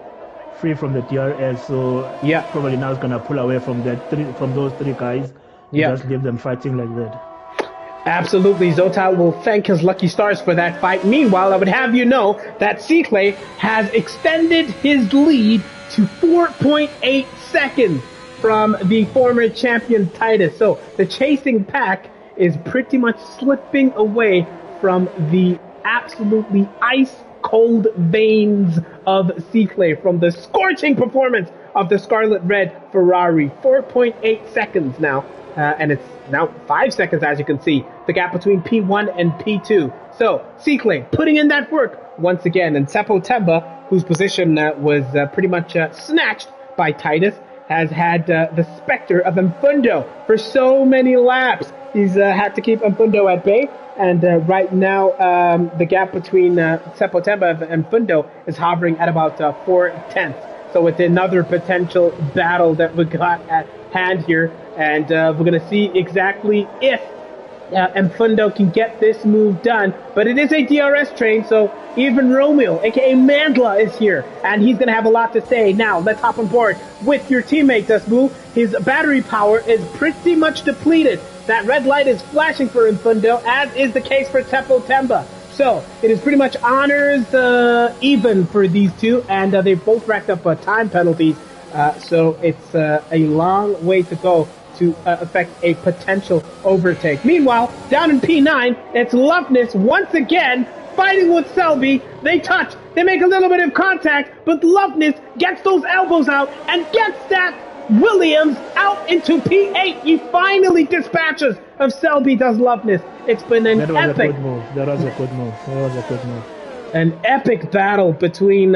free from the DRS. So yeah, probably now it's gonna pull away from those three guys. Yeah, just leave them fighting like that. Absolutely, Zotal will thank his lucky stars for that fight. Meanwhile, I would have you know that Clay has extended his lead to 4.8 seconds from the former champion Titus. So the chasing pack is pretty much slipping away from the absolutely ice-cold veins of Clay, from the scorching performance of the Scarlet Red Ferrari. 4.8 seconds now. And it's now 5 seconds, as you can see, the gap between P1 and P2. So, Clay putting in that work once again. And Seppo Temba, whose position was pretty much snatched by Titus, has had the specter of Mfundo for so many laps. He's had to keep Mfundo at bay. And right now, the gap between Seppo Temba and Mfundo is hovering at about 4/10. So it's another potential battle that we got at hand here, and we're going to see exactly if Mfundo can get this move done. But it is a DRS train, so even Romeo, aka Mandla, is here, and he's going to have a lot to say. Now, let's hop on board with your teammate, Dusbu. His battery power is pretty much depleted. That red light is flashing for Mfundo, as is the case for Seppo Temba. So, it is pretty much honors even for these two, and they've both racked up time penalties. So it's a long way to go to affect a potential overtake. Meanwhile, down in P9, it's Loveness once again fighting with Selby. They touch, they make a little bit of contact, but Loveness gets those elbows out and gets that Williams out into P8. He finally dispatches of Selby, does Loveness. It's been an epic. That was a good move. An epic battle between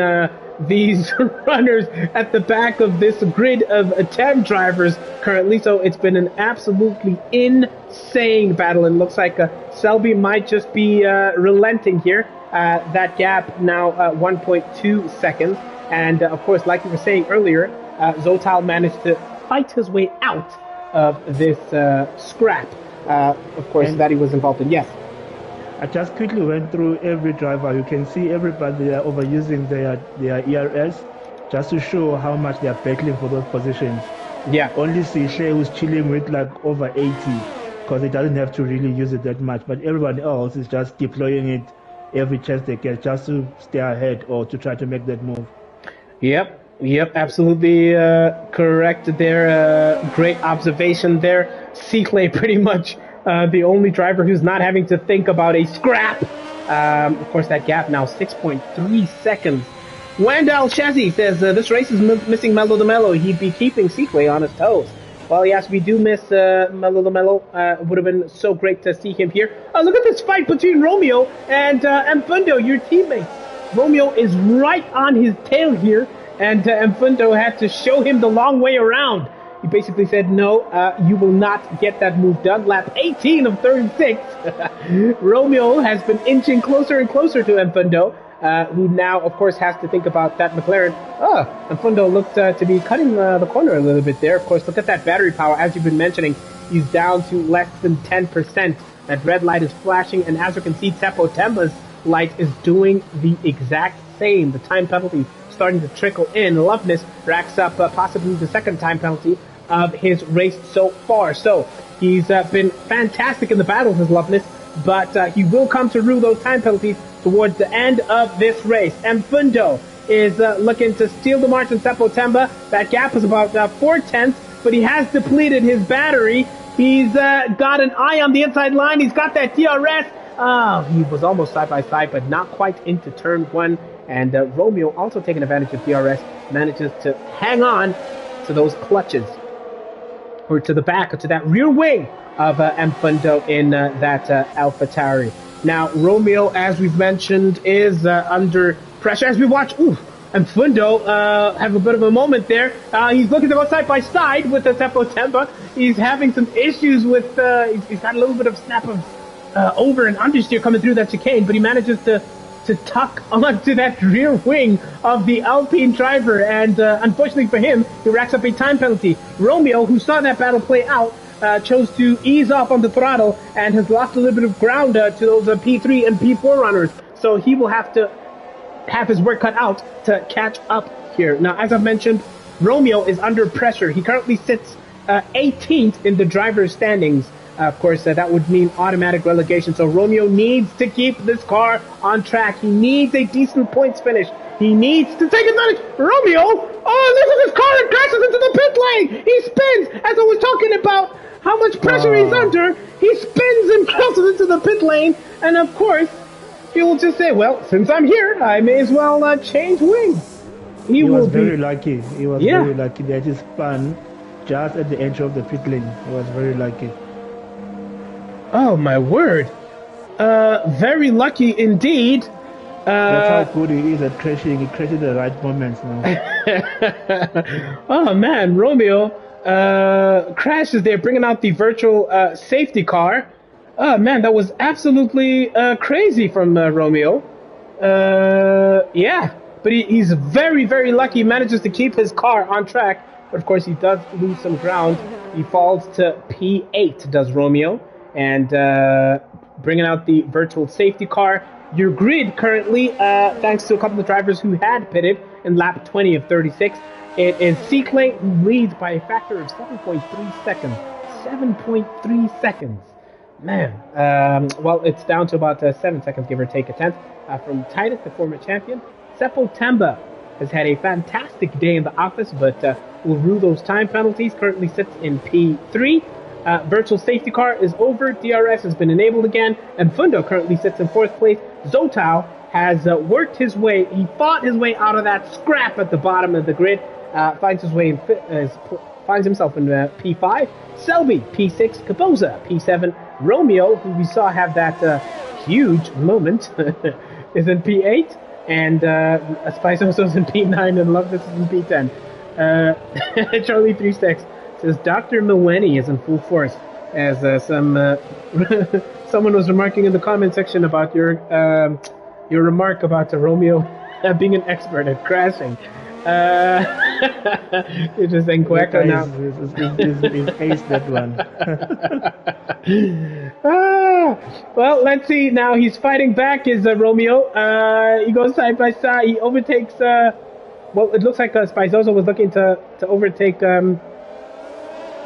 these runners at the back of this grid of 10 drivers currently. So it's been an absolutely insane battle, and looks like Selby might just be relenting here. That gap now 1.2 seconds. And of course, like you were saying earlier, Zotal managed to fight his way out of this scrap, of course, that he was involved in. Yes. I just quickly went through every driver. You can see everybody are overusing their ERS just to show how much they are battling for those positions. Yeah. Only Sishe who's chilling with like over 80 because he doesn't have to really use it that much. But everybody else is just deploying it every chance they get just to stay ahead or to try to make that move. Yep, absolutely correct there. Great observation there. Clay pretty much the only driver who's not having to think about a scrap. Of course, that gap now 6.3 seconds. Wendell Chesney says this race is missing Melo de Mello. He'd be keeping Clay on his toes. Well, yes, we do miss Melo de Mello. It would have been so great to see him here. Look at this fight between Romeo and Mfundo, your teammate. Romeo is right on his tail here, and Mfundo had to show him the long way around. He basically said, no, you will not get that move done. Lap 18 of 36. Romeo has been inching closer and closer to Mfundo, who now, of course, has to think about that McLaren. Mfundo looked to be cutting the corner a little bit there. Of course, look at that battery power. As you've been mentioning, he's down to less than 10%. That red light is flashing, and as you can see, Seppo Temba's light is doing the exact same. The time penalty starting to trickle in. Loveness racks up possibly the second time penalty of his race so far. So he's been fantastic in the battles, his Loveness, but he will come to rue those time penalties towards the end of this race. Mfundo is looking to steal the march in Seppo Temba. That gap is about 4/10, but he has depleted his battery. He's got an eye on the inside line. He's got that DRS. He was almost side by side, but not quite into turn one. And Romeo, also taking advantage of DRS, manages to hang on to those clutches, or to the back, or to that rear wing of Mfundo in that AlphaTauri. Now, Romeo, as we've mentioned, is under pressure. As we watch, Mfundo have a bit of a moment there. He's looking to go side by side with Seppo Temba. He's having some issues with, he's got a little bit of snap of over and understeer coming through that chicane, but he manages to tuck onto that rear wing of the Alpine driver, and unfortunately for him, he racks up a time penalty. Romeo, who saw that battle play out, chose to ease off on the throttle and has lost a little bit of ground to those P3 and P4 runners, so he will have to have his work cut out to catch up here. Now, as I've mentioned, Romeo is under pressure. He currently sits 18th in the driver's standings. Of course, that would mean automatic relegation. So Romeo needs to keep this car on track. He needs a decent points finish. He needs to take advantage. Romeo! Oh, this is his car and crashes into the pit lane! He spins! As I was talking about how much pressure he's under, he spins and crosses into the pit lane. And of course, he will just say, well, since I'm here, I may as well change wings. He was very lucky. He was very lucky that he spun just at the edge of the pit lane. He was very lucky. Oh, my word. Very lucky indeed. That's how good he is at crashing. He crashes at the right moments now. Oh, man. Romeo crashes there, bringing out the virtual safety car. Oh, man, that was absolutely crazy from Romeo. Yeah, but he's very, very lucky. He manages to keep his car on track. But, of course, he does lose some ground. He falls to P8, does Romeo. And bringing out the virtual safety car. Your grid currently, thanks to a couple of drivers who had pitted in lap 20 of 36, it is C-Clay who leads by a factor of 7.3 seconds. 7.3 seconds. Man. Well, it's down to about 7 seconds, give or take a tenth, from Titus, the former champion. Seppo Temba has had a fantastic day in the office, but will rue those time penalties. Currently sits in P3. Virtual safety car is over. DRS has been enabled again. And Fundo currently sits in 4th place. Zotao has worked his way. He fought his way out of that scrap at the bottom of the grid. Finds himself in P5. Selby, P6. Kaboza, P7. Romeo, who we saw have that huge moment, is in P8. And Spizoso's in P9. And Loveless is in P10. Charlie 36 says Dr. Mweni is in full force, as someone was remarking in the comment section about your remark about Romeo being an expert at crashing. You're just saying Cueca now. He's aced that one. Well, let's see. Now he's fighting back, is Romeo. He goes side by side. He overtakes... well, it looks like Spizoso was looking to overtake...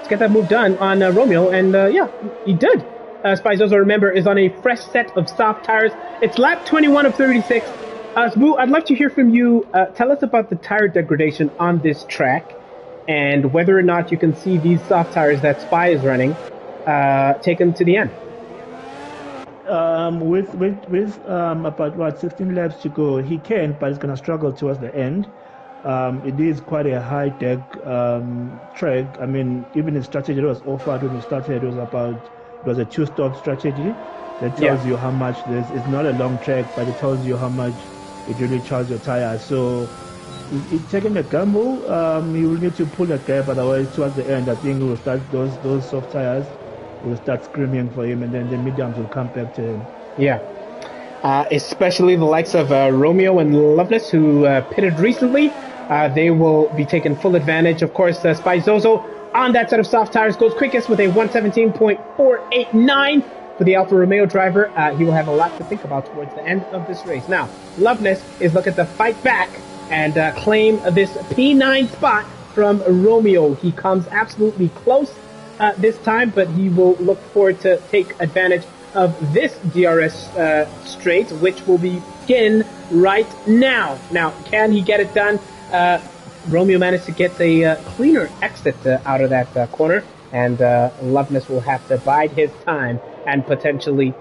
get that move done on Romeo, and yeah, he did. Spizoso, remember, is on a fresh set of soft tires. It's lap 21 of 36. Sbu, I'd love to hear from you. Tell us about the tire degradation on this track, and whether or not you can see these soft tires that Spy is running take them to the end. With about 16 laps to go, he can, but he's going to struggle towards the end. It is quite a high deck track. I mean, even the strategy that was offered when we started was a two-stop strategy that tells you how much it's not a long track, but it tells you how much it really charges your tires. So it's taking a gamble. You will need to pull a gap, otherwise towards the end I think we will start those soft tires will start screaming for him, and then the mediums will come back to him. Yeah. Especially the likes of Romeo and Loveness, who pitted recently. They will be taking full advantage. Of course, Spizoso on that set of soft tires goes quickest with a 117.489 for the Alfa Romeo driver. He will have a lot to think about towards the end of this race. Now, Loveness is looking to fight back and claim this P9 spot from Romeo. He comes absolutely close this time, but he will look forward to take advantage of this DRS straight, which will begin right now. Now, can he get it done? Romeo managed to get a cleaner exit out of that corner, and Loveness will have to bide his time and potentially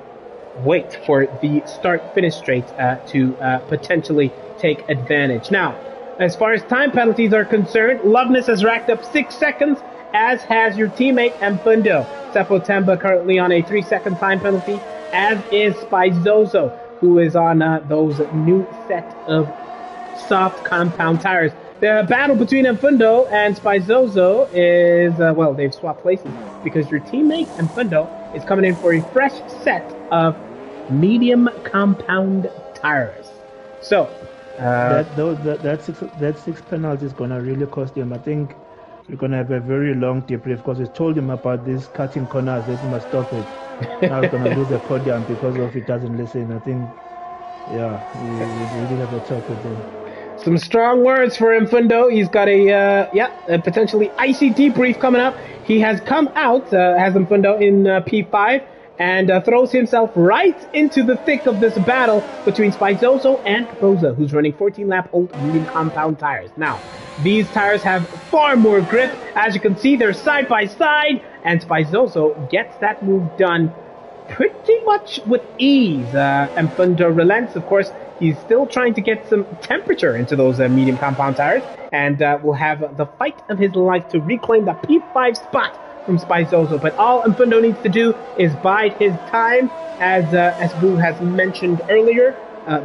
wait for the start-finish straight to potentially take advantage. Now, As far as time penalties are concerned, Loveness has racked up 6 seconds, as has your teammate Mfundo. Seppo Temba currently on a 3-second time penalty, as is Spizozo, who is on those new set of soft compound tires. The battle between Mfundo and Spizozo is, they've swapped places because your teammate Mfundo is coming in for a fresh set of medium compound tires. So, that six penalty is gonna really cost him. I think we're gonna have a very long debrief because we told him about these cutting corners that he must stop it. Now he's gonna lose the podium because of it doesn't listen. I think, we really have a talk with him. Some strong words for Mfundo. He's got a potentially icy debrief coming up. He has come out, has Mfundo in P5, and throws himself right into the thick of this battle between Spizozo and Kapoza, who's running 14-lap old medium compound tires. Now, these tires have far more grip. As you can see, they're side by side, and Spizozo gets that move done pretty much with ease. Mfundo relents, of course. He's still trying to get some temperature into those medium compound tires, and will have the fight of his life to reclaim the P5 spot from Spizozo. But all Mfundo needs to do is bide his time. As Boo has mentioned earlier,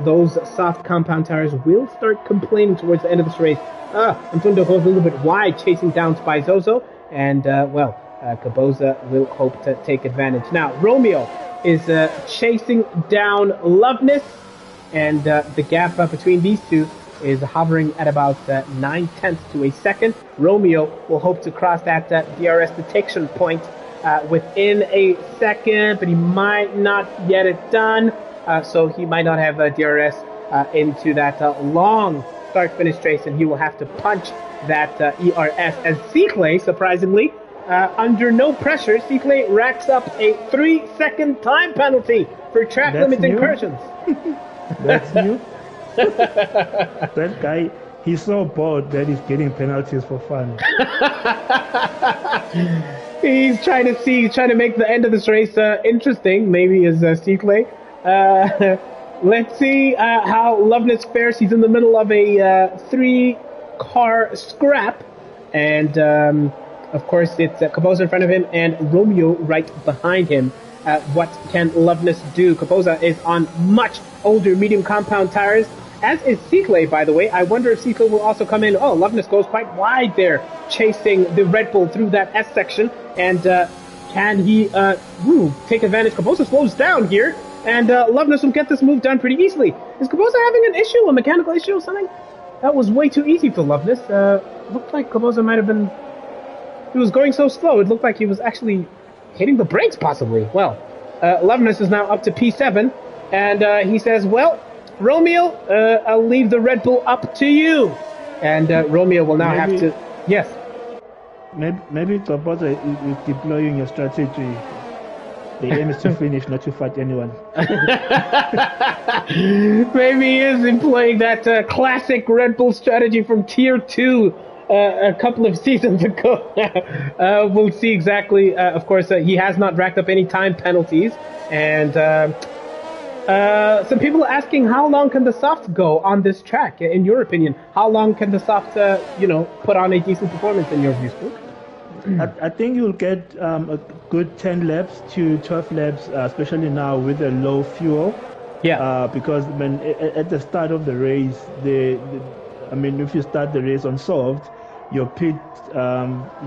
those soft compound tires will start complaining towards the end of this race. Mfundo goes a little bit wide, chasing down Spizozo, and Kapoza will hope to take advantage. Now, Romeo is chasing down Loveness, and the gap between these two is hovering at about 9/10 to a second. Romeo will hope to cross that DRS detection point within a second, but he might not get it done, so he might not have DRS into that long start-finish race, and he will have to punch that ERS. As Cicle, surprisingly, under no pressure, Cicle racks up a 3-second time penalty for track limit incursions. That's new. That guy, he's so bored that he's getting penalties for fun. He's trying to make the end of this race interesting. Maybe is Cicle. Let's see how Loveness fares. He's in the middle of a 3-car scrap, and of course it's Kapoza in front of him and Romeo right behind him. What can Loveness do? Kapoza is on much older medium compound tires, as is Cicle, by the way. I wonder if Cicle will also come in. Oh, Loveness goes quite wide there, chasing the Red Bull through that S section. And can he take advantage? Kapoza slows down here, and Loveness will get this move done pretty easily. Is Kapoza having an issue, a mechanical issue or something? That was way too easy for Loveness. Looked like Kapoza might have been... He was going so slow, it looked like he was actually hitting the brakes, possibly. Well, Loveness is now up to P7, and he says, well, Romeo, I'll leave the Red Bull up to you. And Romeo will now have to... Yes? Maybe Kapoza is deploying your strategy. The aim is to finish, not to fight anyone. Maybe he is employing that classic Red Bull strategy from Tier 2 a couple of seasons ago. We'll see exactly. Of course, he has not racked up any time penalties. And some people are asking, how long can the soft go on this track? In your opinion, how long can the soft, put on a decent performance in your view, Spook? I think you'll get a good 10 laps to 12 laps, especially now with the low fuel. Yeah. Because when at the start of the race, if you start the race on soft, your pit,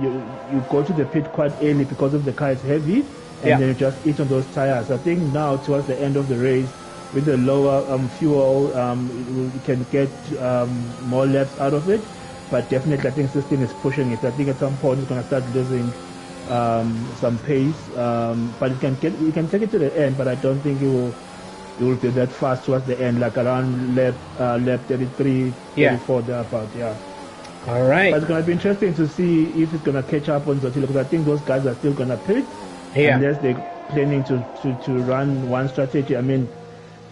you go to the pit quite early because of the car is heavy, and then you just eat on those tires. I think now towards the end of the race, with the lower fuel, you can get more laps out of it. But definitely, I think system is pushing it. I think at some point it's going to start losing some pace. But you can take it to the end. But I don't think it will be that fast towards the end, like around lap 33, 34, thereabout. Yeah. All right. But it's going to be interesting to see if it's going to catch up on Zotilo, because I think those guys are still going to pit unless they're planning to run one strategy. I mean,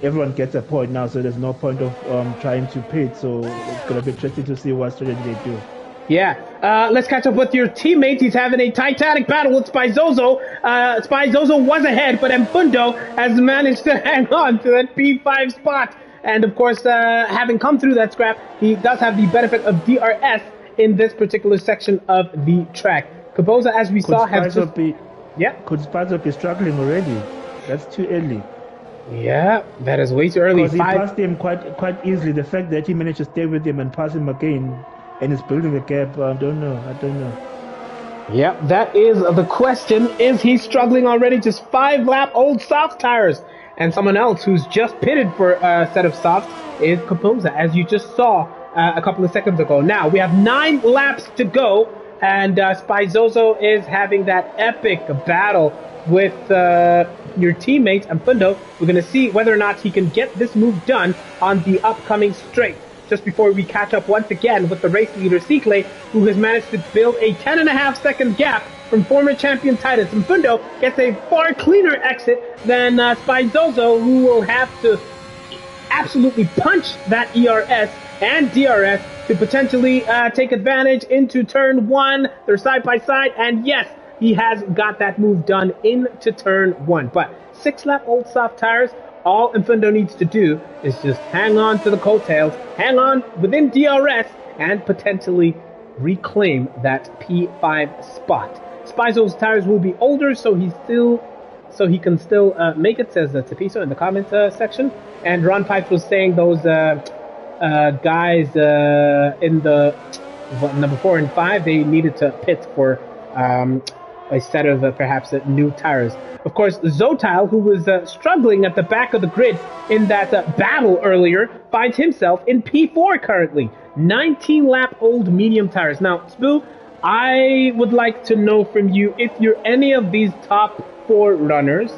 everyone gets a point now, so there's no point of trying to pit. So it's going to be interesting to see what strategy they do. Yeah. Let's catch up with your teammate. He's having a titanic battle with Spizozo. Spizozo was ahead, but Mfundo has managed to hang on to that P5 spot. And of course, having come through that scrap, he does have the benefit of DRS in this particular section of the track. Kaboza, as we saw, has just... Could Spicer be struggling already? That's too early. Yeah, that is way too early. Because he passed him quite easily. The fact that he managed to stay with him and pass him again and is building a gap, I don't know. Yeah, that is the question. Is he struggling already? Just 5-lap-old soft tires. And someone else who's just pitted for a set of softs is Kaboza, as you just saw a couple of seconds ago. Now, we have 9 laps to go, and Spizozo is having that epic battle with your teammate, Mfundo. We're going to see whether or not he can get this move done on the upcoming straight. Just before we catch up once again with the race leader, Sikle, who has managed to build a 10.5-second gap from former champion Titus. Mfundo gets a far cleaner exit than Spizozo, who will have to absolutely punch that ERS and DRS to potentially take advantage into turn 1. They're side by side, and yes, he has got that move done into turn 1. But 6-lap-old soft tires, all Mfundo needs to do is just hang on to the coattails, hang on within DRS, and potentially reclaim that P5 spot. Spizo's tires will be older, so he can still make it, says Tapiso in the comments section. And Ron Pipes was saying those guys in the number 4 and 5, they needed to pit for a set of perhaps new tires. Of course, Zotile, who was struggling at the back of the grid in that battle earlier, finds himself in P4 currently. 19-lap-old medium tires. Now, Spoo, I would like to know from you if you're any of these top 4 runners.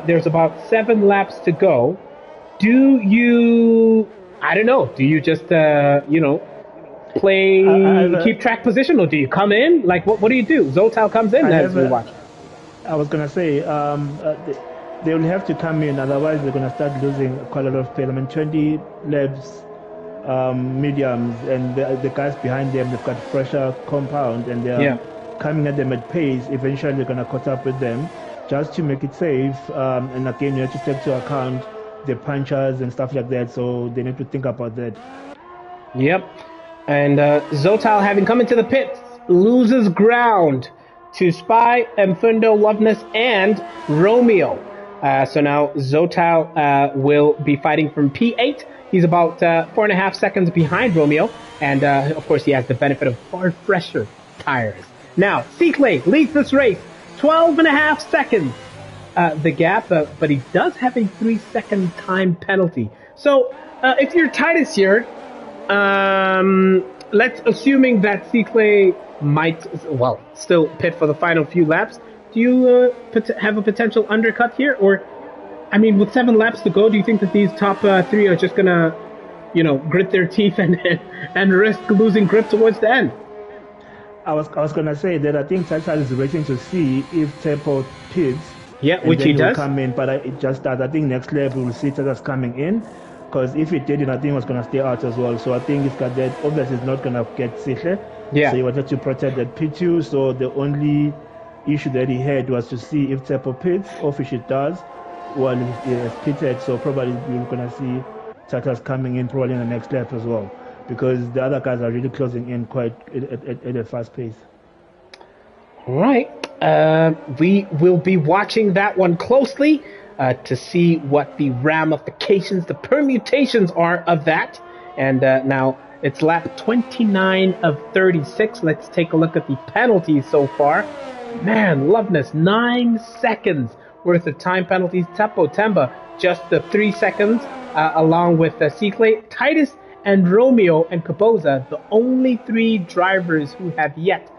There's about 7 laps to go. Do you just, keep track position, or do you come in? Like, what do you do? Zotile comes in as we watch. I was going to say, they will have to come in, otherwise they're going to start losing quite a lot of pace. I mean, 20 laps, mediums, and the guys behind them, they've got fresher compound, and they're coming at them at pace. Eventually they're going to catch up with them, just to make it safe. And again, you have to take into account the punchers and stuff like that, so they need to think about that. Yep. And Zotile, having come into the pits, loses ground to Spy, Mfundo, Loveness, and Romeo. So now Zotile will be fighting from P8. He's about 4.5 seconds behind Romeo. And, of course, he has the benefit of far fresher tires. Now, Sikle leads this race. 12.5 seconds the gap, but he does have a 3-second time penalty. So, if you're Titus here, let's assuming that Sikle might, still pit for the final few laps. Do you have a potential undercut here? Or, I mean, with 7 laps to go, do you think that these top 3 are just going to, grit their teeth and risk losing grip towards the end? I was going to say that I think Tata is waiting to see if Tempo pits. Yeah, which he does. Come in, but it just started. I think next lap we will see Tata's coming in. Because if it didn't, I think it was going to stay out as well. So I think it's got that. Obviously, it's not going to get Sikle. Yeah. So he wanted to protect that P2. So the only issue that he had was to see if Tempo pits, or if it does, well, he has pitted. So probably we're going to see Tata's coming in probably in the next lap as well. Because the other guys are really closing in quite at a fast pace. All right. We will be watching that one closely to see what the ramifications, the permutations are of that. And now it's lap 29 of 36. Let's take a look at the penalties so far. Man, Loveness, 9 seconds worth of time penalties. Tepo Temba, just the 3 seconds, along with Sikle. Titus and Romeo and Kaboza, the only 3 drivers who have yet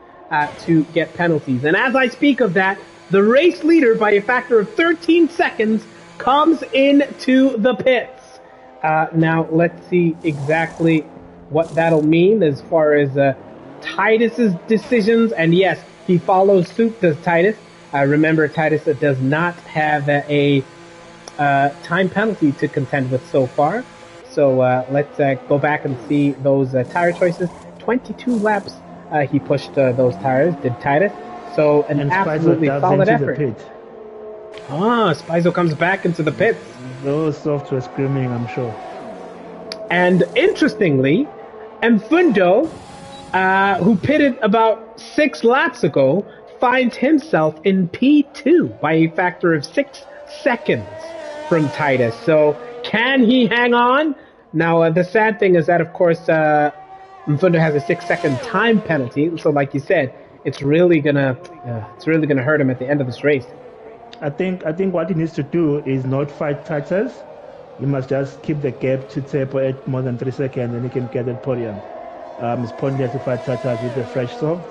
to get penalties. And as I speak of that, the race leader, by a factor of 13 seconds, comes into the pits. Now, let's see exactly what that'll mean as far as Titus's decisions. And yes, he follows suit, does Titus. Remember, Titus does not have a time penalty to contend with so far. So let's go back and see those tire choices. 22 laps he pushed those tires, did Titus. So an absolutely solid effort. Spizo comes back into the pits. Those softs were screaming, I'm sure. And interestingly, Mfundo, who pitted about 6 laps ago, finds himself in P2 by a factor of 6 seconds from Titus. So can he hang on? Now, the sad thing is that, of course, Mfundo has a 6-second time penalty. So, like you said, it's really gonna hurt him at the end of this race. I think what he needs to do is not fight Titus. He must just keep the gap to Tsepo at more than 3 seconds, and he can get that podium. It's pointless to fight Titus with the fresh soft,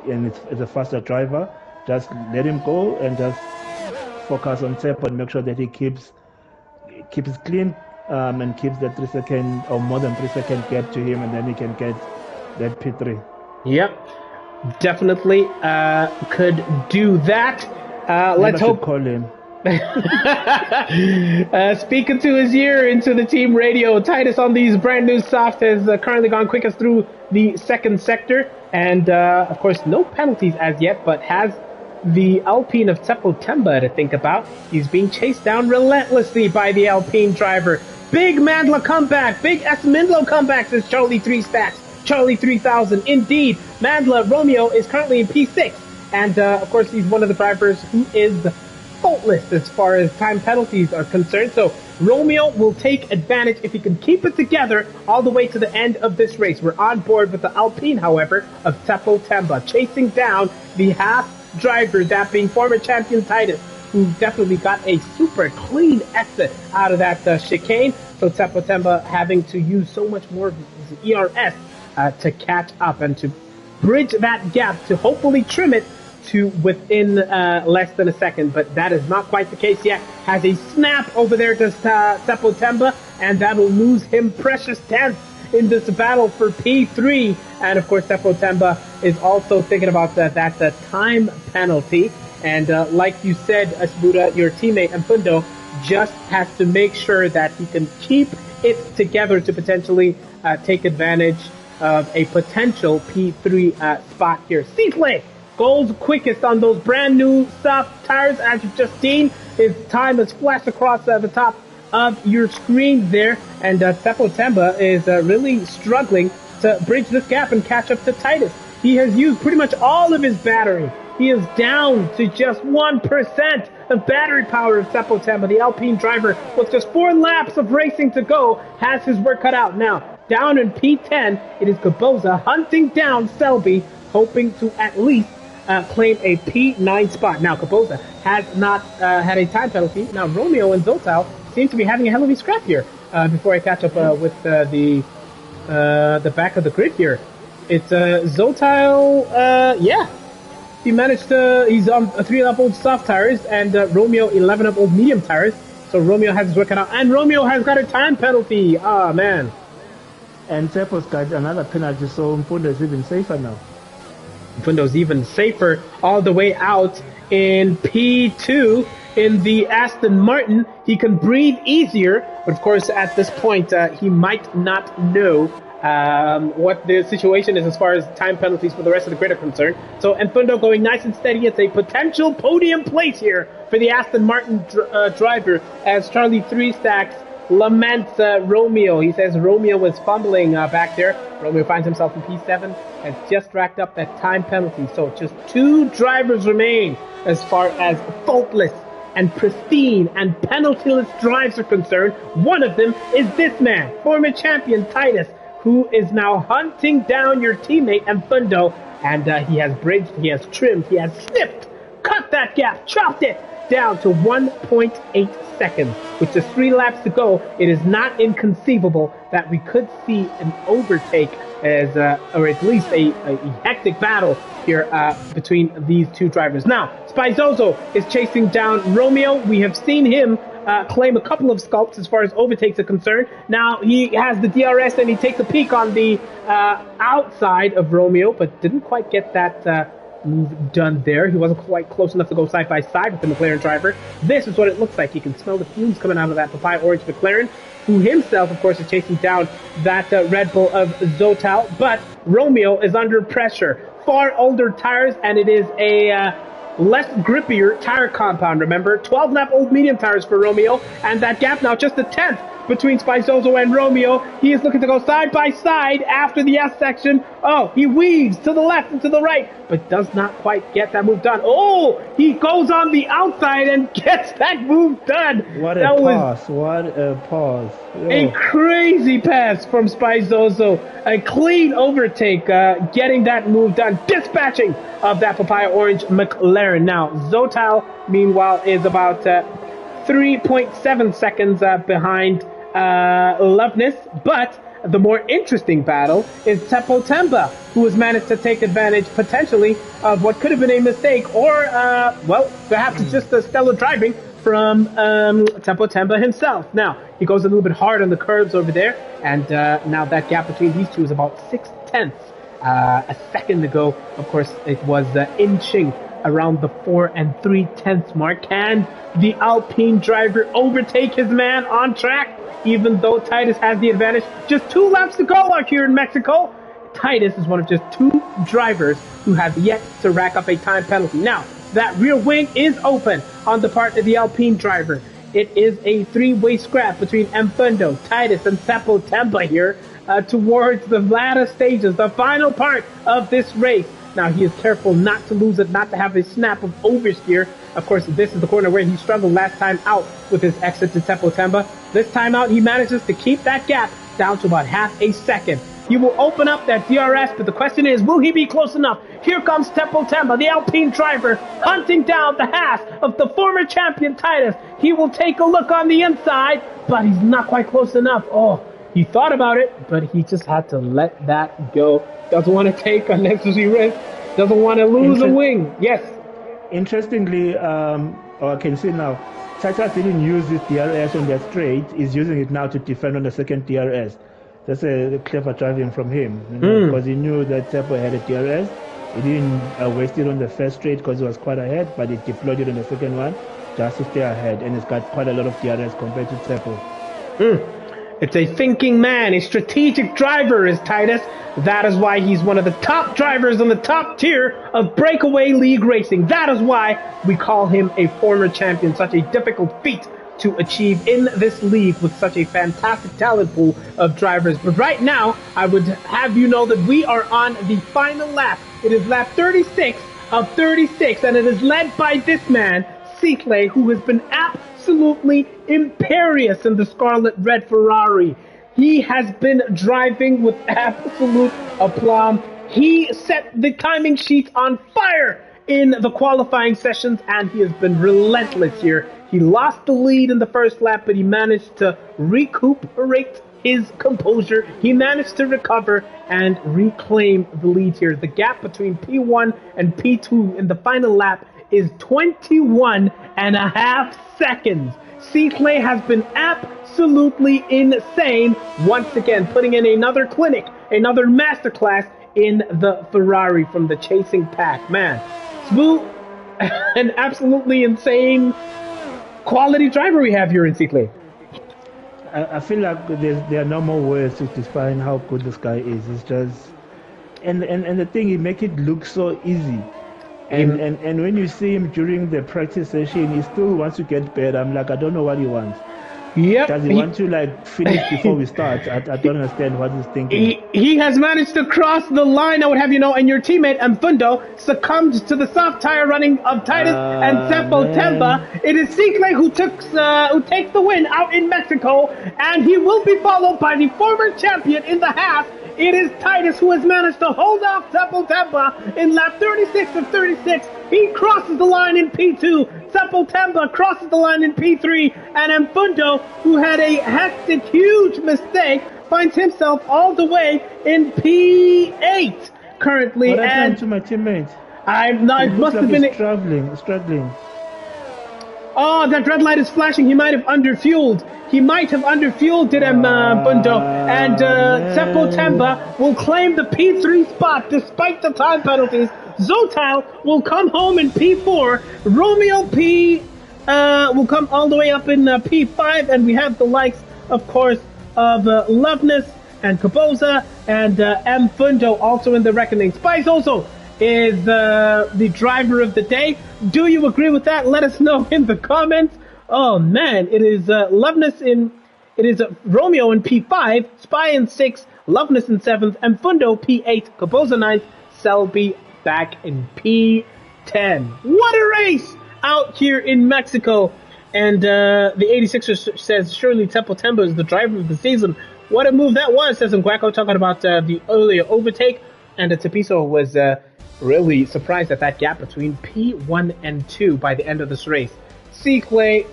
and it's a faster driver. Just let him go and just focus on Tsepo and make sure that he keeps clean and keeps that 3 second or more than 3 second gap to him, and then he can get that P3. Yep, definitely could do that. Let's hope. Call him. Speaking to his ear into the team radio, Titus on these brand new soft has currently gone quickest through the second sector, and of course no penalties as yet, but has the Alpine of Tsepo Temba to think about. He's being chased down relentlessly by the Alpine driver. Big Mandla comeback, big Esmindlo comeback, says Charlie 3 Stacks. Charlie 3000, indeed. Mandla Romeo is currently in P6, and of course he's one of the drivers who is faultless as far as time penalties are concerned. So Romeo will take advantage if he can keep it together all the way to the end of this race. We're on board with the Alpine, however, of Tsepo Temba, chasing down the half driver, that being former champion Titus, who definitely got a super clean exit out of that chicane. So Tsepo Temba having to use so much more of his ERS to catch up and to bridge that gap to hopefully trim it to within less than a second, but that is not quite the case yet. Has a snap over there to Tsepo Temba, and that'll lose him precious tenths in this battle for P3. And of course, Tsepo Temba is also thinking about that time penalty. And like you said, Asbuda, your teammate Mfundo just has to make sure that he can keep it together to potentially take advantage of a potential P3 spot here. Seaflake goes quickest on those brand new soft tires, as you've just seen. His time has flashed across the top of your screen there, and Tsepo Temba is really struggling to bridge this gap and catch up to Titus. He has used pretty much all of his battery. He is down to just 1% of battery power of Tsepo Temba. The Alpine driver, with just 4 laps of racing to go, has his work cut out. Now, down in P10, it is Gaboza hunting down Selby, hoping to at least claim a P9 spot. Now, Gaboza has not had a time penalty. Now, Romeo and Zotal seem to be having a hell of a scrap here. Before I catch up with the back of the grid here, it's Zotal. Yeah, he managed to. He's on 3-up-old soft tires, and Romeo 11-up-old medium tires. So Romeo has his work cut out, and Romeo has got a time penalty. Ah, man. And Tsepo's got another penalty, so Mfundo is even safer now. Mfundo's even safer all the way out in P2 in the Aston Martin. He can breathe easier, but of course at this point he might not know what the situation is as far as time penalties for the rest of the grid are concerned. So Mfundo going nice and steady. It's a potential podium place here for the Aston Martin driver, as Charlie 3 Stacks laments Romeo. He says Romeo was fumbling back there. Romeo finds himself in P7 and just racked up that time penalty. So just 2 drivers remain as far as faultless and pristine and penaltyless drives are concerned. One of them is this man, former champion Titus, who is now hunting down your teammate Mfundo, and he has bridged, he has trimmed, he has snipped, cut that gap, chopped it down to 1.8 seconds. With just 3 laps to go, it is not inconceivable that we could see an overtake, as or at least a hectic battle here between these 2 drivers. Now, Spizozo is chasing down Romeo. We have seen him claim a couple of sculpts as far as overtakes are concerned. Now he has the DRS and he takes a peek on the outside of Romeo, but didn't quite get that move done there. He wasn't quite close enough to go side by side with the McLaren driver. This is what it looks like. You can smell the fumes coming out of that papaya orange McLaren, who himself, of course, is chasing down that Red Bull of Zotal. But Romeo is under pressure. Far older tires, and it is a less grippier tire compound, remember? 12-lap old medium tires for Romeo, and that gap now just a tenth between Spizozo and Romeo. He is looking to go side by side after the S section. Oh, he weaves to the left and to the right, but does not quite get that move done. Oh, he goes on the outside and gets that move done. What a pass. What a pass. A crazy pass from Spizozo. A clean overtake, getting that move done. Dispatching of that Papaya Orange McLaren. Now, Zotal, meanwhile, is about 3.7 seconds behind Loveness, but the more interesting battle is Teppo Temba, who has managed to take advantage potentially of what could have been a mistake, or well, perhaps it's just a stellar driving from Teppo Temba himself. Now he goes a little bit hard on the curves over there, and now that gap between these two is about 0.6. A second ago, of course, it was inching around the 4 3/10 mark. Can the Alpine driver overtake his man on track? Even though Titus has the advantage, just 2 laps to go out here in Mexico. Titus is one of just 2 drivers who have yet to rack up a time penalty. Now, that rear wing is open on the part of the Alpine driver. It is a 3-way scrap between Mfundo, Titus, and Teppo Temba here towards the latter stages, the final part of this race. Now, he is careful not to lose it, not to have a snap of oversteer. Of course, this is the corner where he struggled last time out with his exit to Teppo Temba. This time out, he manages to keep that gap down to about half a second. He will open up that DRS, but the question is, will he be close enough? Here comes Teppo Temba, the Alpine driver, hunting down the Haas of the former champion Titus. He will take a look on the inside, but he's not quite close enough. Oh, he thought about it, but he just had to let that go. Doesn't want to take unnecessary risk. Doesn't want to lose a wing. Yes. Interestingly, I can see now, Titus didn't use this DRS on that straight. He's using it now to defend on the second DRS. That's a clever driving from him, because he knew that Teppo had a DRS. He didn't waste it on the first straight because he was quite ahead, but he deployed it on the second one just to stay ahead, and he's got quite a lot of DRS compared to Teppo. It's a thinking man, a strategic driver is Titus. That is why he's one of the top drivers on the top tier of Breakaway League racing. That is why we call him a former champion. Such a difficult feat to achieve in this league with such a fantastic talent pool of drivers. But right now, I would have you know that we are on the final lap. It is lap 36 of 36, and it is led by this man, Cicle, who has been absolutely imperious in the Scarlet Red Ferrari. He has been driving with absolute aplomb. He set the timing sheets on fire in the qualifying sessions, and he has been relentless here. He lost the lead in the first lap, but he managed to recuperate his composure. He managed to recover and reclaim the lead here. The gap between P1 and P2 in the final lap is 21.5 seconds. Cicle has been absolutely insane, once again putting in another clinic, another masterclass in the Ferrari from the chasing pack. Man, Smooth, an absolutely insane quality driver we have here in Cicle. I feel like there are no more words to define how good this guy is. It's just, and the thing, he make it look so easy. And when you see him during the practice session, he still wants to get better. I'm like, I don't know what he wants. Yep. Does he want to like finish before we start? I don't understand what he's thinking. He has managed to cross the line, I would have you know, and your teammate Mfundo succumbed to the soft tire running of Titus and Teppo Temba. It is Cicle who takes the win out in Mexico, and he will be followed by the former champion in the Haas. It is Titus who has managed to hold off Teppo Temba in lap 36 of 36. He crosses the line in P2. Teppo Temba crosses the line in P3. And Mfundo, who had a hectic, huge mistake, finds himself all the way in P8 currently. What happened to my teammate? It must have been struggling. Oh, that red light is flashing. He might have underfueled. Did Mfundo. And Teppo Temba will claim the P3 spot despite the time penalties. Zotal will come home in P4. Romeo P will come all the way up in P5. And we have the likes, of course, of Loveness and Caboza and Mfundo also in the reckoning. Spice also is the driver of the day. Do you agree with that? Let us know in the comments. Oh man, it is Romeo in P5, Spy in 6, Loveness in 7th, and Fundo P8, Caboza 9th, Selby back in P10. What a race out here in Mexico. And the 86er says, surely Tempo Tempo is the driver of the season. What a move that was, says Nguako, talking about the earlier overtake. And Tapiso was really surprised at that gap between P1 and 2 by the end of this race. Seaclay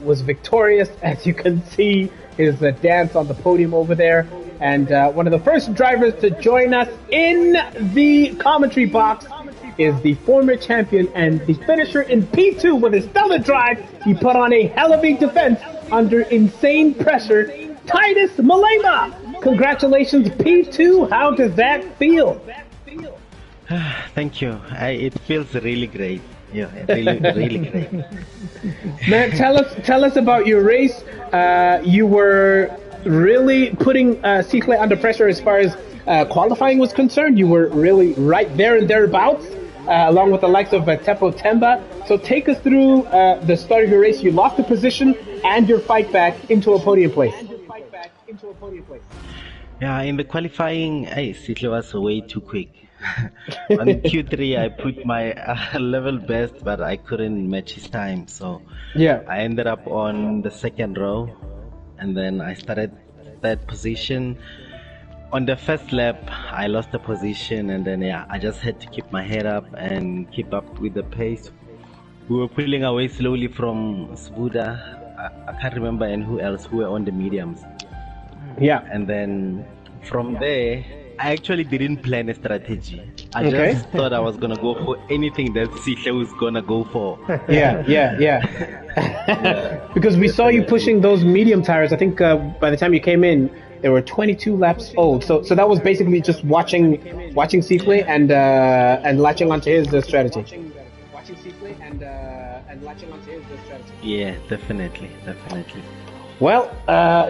was victorious, as you can see his dance on the podium over there. And one of the first drivers to join us in the commentary box is the former champion and the finisher in P2 with a stellar drive. He put on a hell of a defense under insane pressure. Titus Malema! Congratulations, P2. How does that feel? Thank you. It feels really great. Yeah, really great. Man, tell us about your race. You were really putting Seaclay under pressure as far as qualifying was concerned. You were really right there and thereabouts, along with the likes of Tempo Temba. So take us through the start of your race. You lost the position and your fight back into a podium place. Yeah, in the qualifying, Seaclay was way too quick. On Q3, I put my level best, but I couldn't match his time. So yeah, I ended up on the second row, and then I started third position. On the first lap, I lost the position, and then I just had to keep my head up and keep up with the pace. We were pulling away slowly from Sbuda. I can't remember and who else who were on the mediums. Yeah, and then from there, I actually didn't plan a strategy. I just thought I was gonna go for anything that Seaclay was gonna go for. Yeah. Because we saw you pushing those medium tires. I think by the time you came in, they were 22 laps old. So that was basically just watching Seaclay and latching onto his strategy. Yeah, definitely. Well,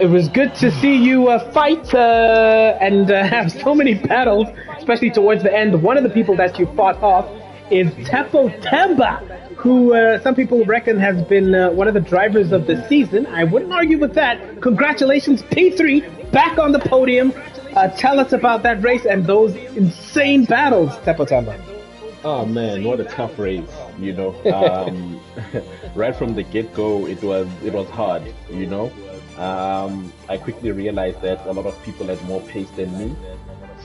it was good to see you fight and have so many battles, especially towards the end. One of the people that you fought off is Tempo Temba, who some people reckon has been one of the drivers of the season. I wouldn't argue with that. Congratulations, P3, back on the podium. Tell us about that race and those insane battles, Tempo Temba. Oh man, what a tough race, you know. Right from the get-go, it was hard, you know. I quickly realized that a lot of people had more pace than me,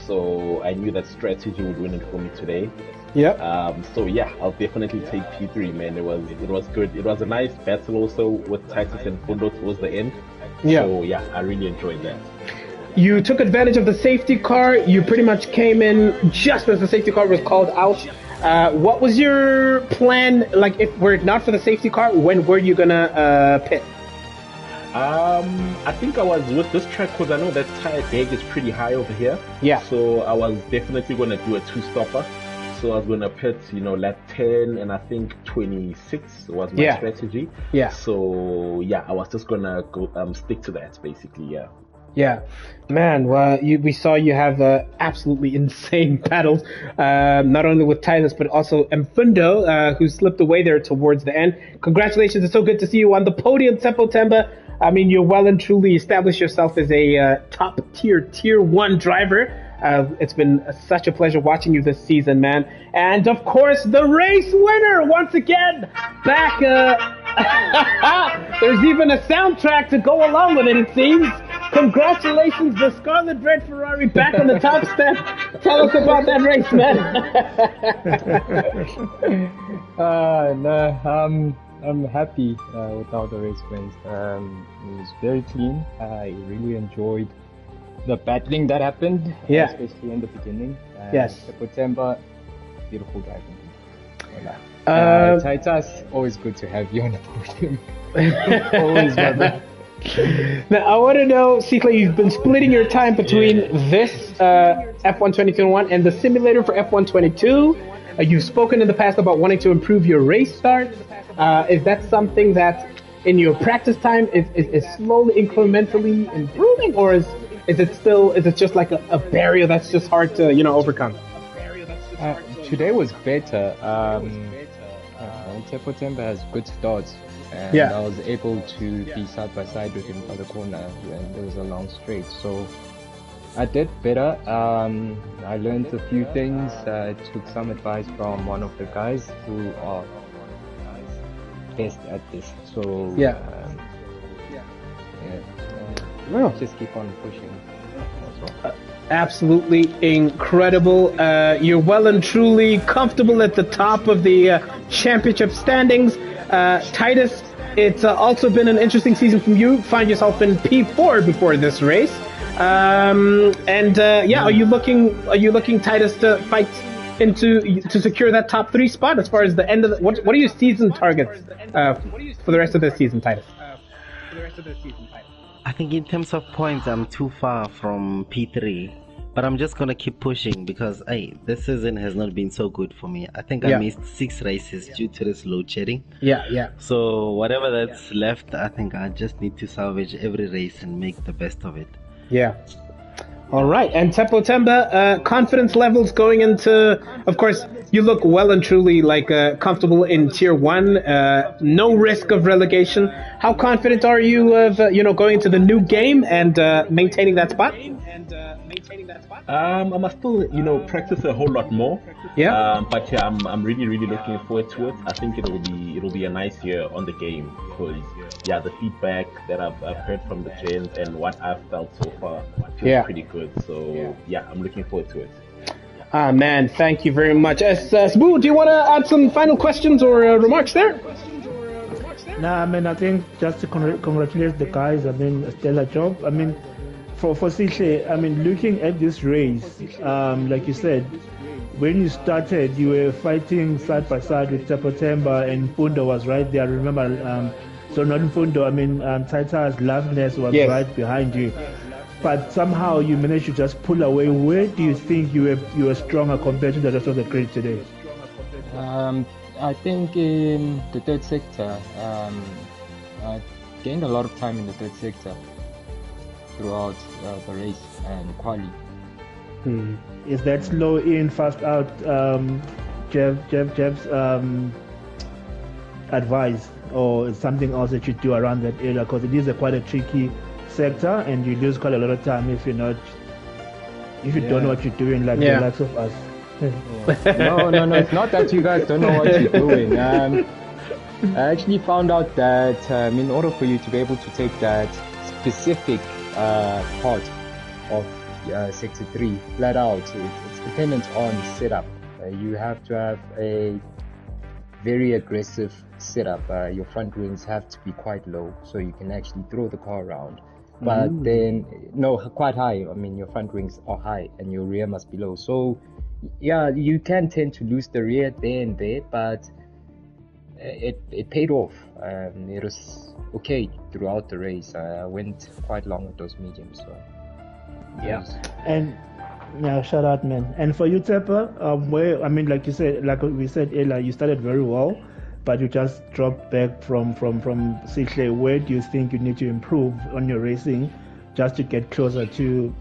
so I knew that strategy would win it for me today. Yeah. So yeah, I'll definitely take P3, man. It was good. It was a nice battle also with Titus and Fundo towards the end. Yeah. So yeah, I really enjoyed that. You took advantage of the safety car. You pretty much came in just as the safety car was called out. What was your plan? Like, if were it not for the safety car, when were you gonna pit? I think I was with this track because I know that tire gauge is pretty high over here. Yeah. So I was definitely gonna do a two-stopper. So I was gonna pit, lap 10 and I think 26 was my strategy. Yeah. So yeah, I was just gonna go stick to that basically. Yeah. Yeah, man. Well, we saw you have absolutely insane battles, not only with Titus but also Mfundo, who slipped away there towards the end. Congratulations! It's so good to see you on the podium, Tempo Temba. I mean, you're well and truly established yourself as a top tier 1 driver. It's been such a pleasure watching you this season, man. And of course, the race winner once again back. There's even a soundtrack to go along with it seems. Congratulations, the Scarlet Red Ferrari back on the top step. Tell us about that race, man. I'm happy with how the race went. It was very clean. I really enjoyed the battling that happened, especially in the beginning. Yes. September, beautiful driving. Titus, always good to have you on the podium. Always, brother. Now, I want to know, Seaclay, you've been splitting your time between this F1 2021 and the simulator for F1 22. You've spoken in the past about wanting to improve your race starts. Is that something that in your practice time is slowly, incrementally improving, or is it just like a barrier that's just hard to overcome? Today was better. Tepo Temba has good starts, and I was able to be side by side with him by the corner, and there was a long straight. So I did better. I learned a few things. I took some advice from one of the guys who are best at this. So just keep on pushing. Absolutely incredible. You're well and truly comfortable at the top of the championship standings. Titus, it's also been an interesting season from you. Find yourself in P4 before this race. Are you looking, Titus, to fight to secure that top 3 spot as far as the end of what are your season targets for the rest of the season, Titus? I think in terms of points, I'm too far from P3, but I'm just gonna keep pushing because this season has not been so good for me. I think I missed 6 races due to this load shedding. So whatever that's left, I think I just need to salvage every race and make the best of it. All right, and Tepo Temba, confidence levels going into, of course, you look well and truly comfortable in Tier 1, no risk of relegation. How confident are you of, going into the new game and maintaining that spot? I must still, practice a whole lot more. But I'm really looking forward to it. I think it'll be a nice year on the game because the feedback that I've heard from the gens and what I've felt so far feels pretty good. So I'm looking forward to it. Man, thank you very much. Sbu, do you want to add some final questions or remarks there? Nah, I think just to congratulate the guys. A stellar job. For Sihle, looking at this race, like you said, when you started, you were fighting side by side with Tepo Temba, and Fundo was right there. I remember, so not Fundo, Taita's Loveness was right behind you. But somehow you managed to just pull away. Where do you think you were stronger compared to the rest of the grid today? I think in the third sector, I gained a lot of time in the third sector throughout the race and quali. Is that slow in, fast out, Jeff's advice, or is something else that you do around that area? Because it is quite a tricky sector, and you lose quite a lot of time if you don't know what you're doing, like the likes of us. No, it's not that you guys don't know what you're doing. I actually found out that in order for you to be able to take that specific part of Sector 3 flat out, it's dependent on setup. You have to have a very aggressive setup. Your front wings have to be quite low so you can actually throw the car around. But then, quite high. Your front wings are high and your rear must be low. So, you can tend to lose the rear there and there, but it paid off. It was okay throughout the race. I went quite long with those mediums. So. And shout out, man. And for you, Tepa, like you said, like we said earlier, you started very well, but you just dropped back from Sihle. Where do you think you need to improve on your racing just to get closer to,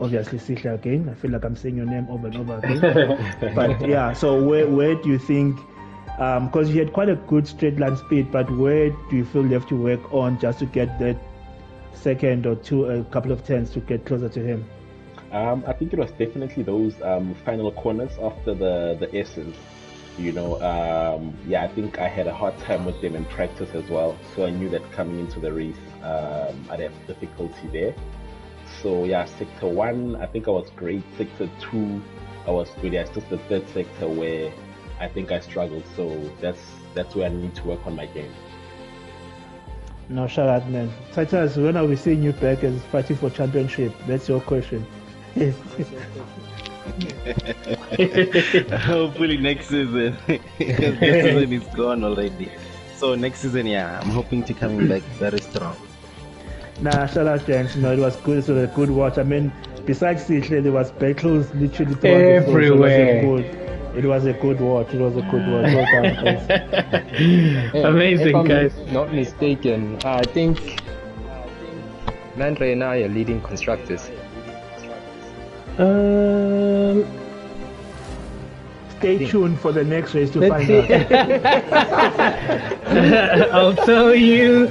obviously, Sihle again? I feel like I'm saying your name over and over again. But so where do you think, because you had quite a good straight line speed, but where do you feel you have to work on just to get that second or a couple of turns to get closer to him? I think it was definitely those final corners after the S's. I think I had a hard time with them in practice as well. So I knew that coming into the race, I'd have difficulty there. So Sector 1, I think I was great. Sector 2, I was good. It's just the third sector where I think I struggled. So that's where I need to work on my game. No, shout out, man. Titus, when are we seeing you back as fighting for championship? That's your question. Hopefully next season. Because this season is gone already. So next season, I'm hoping to coming back very strong. Nah, shout out, James. It was good. It was a good watch. Besides Sihle, there was battles literally everywhere. It was a good watch. Well done, guys. Amazing, guys. If I'm not mistaken, I think Mandre and I are leading constructors. Stay tuned for the next race to Let's find see. out. I'll tell you.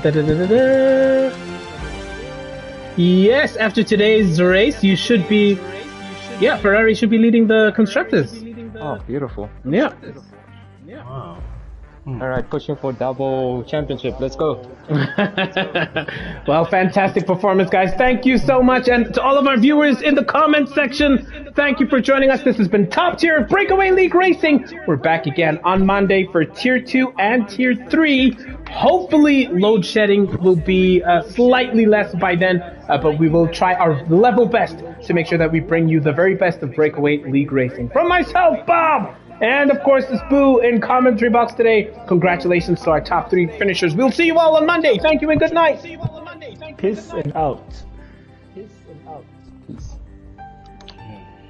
Da-da-da-da-da. Yes, after today's race, you should be. Yeah, Ferrari should be leading the constructors. Oh, beautiful. Yeah. Wow. All right, pushing for double championship. Let's go. Well, fantastic performance, guys. Thank you so much. And to all of our viewers in the comments section, thank you for joining us. This has been Top Tier Breakaway League Racing. We're back again on Monday for Tier 2 and Tier 3. Hopefully, load shedding will be slightly less by then, but we will try our level best to make sure that we bring you the very best of Breakaway League Racing. From myself, Bob, and of course, the Spoo in commentary box today. Congratulations to our top 3 finishers. We'll see you all on Monday. Thank you and good night. Peace and out.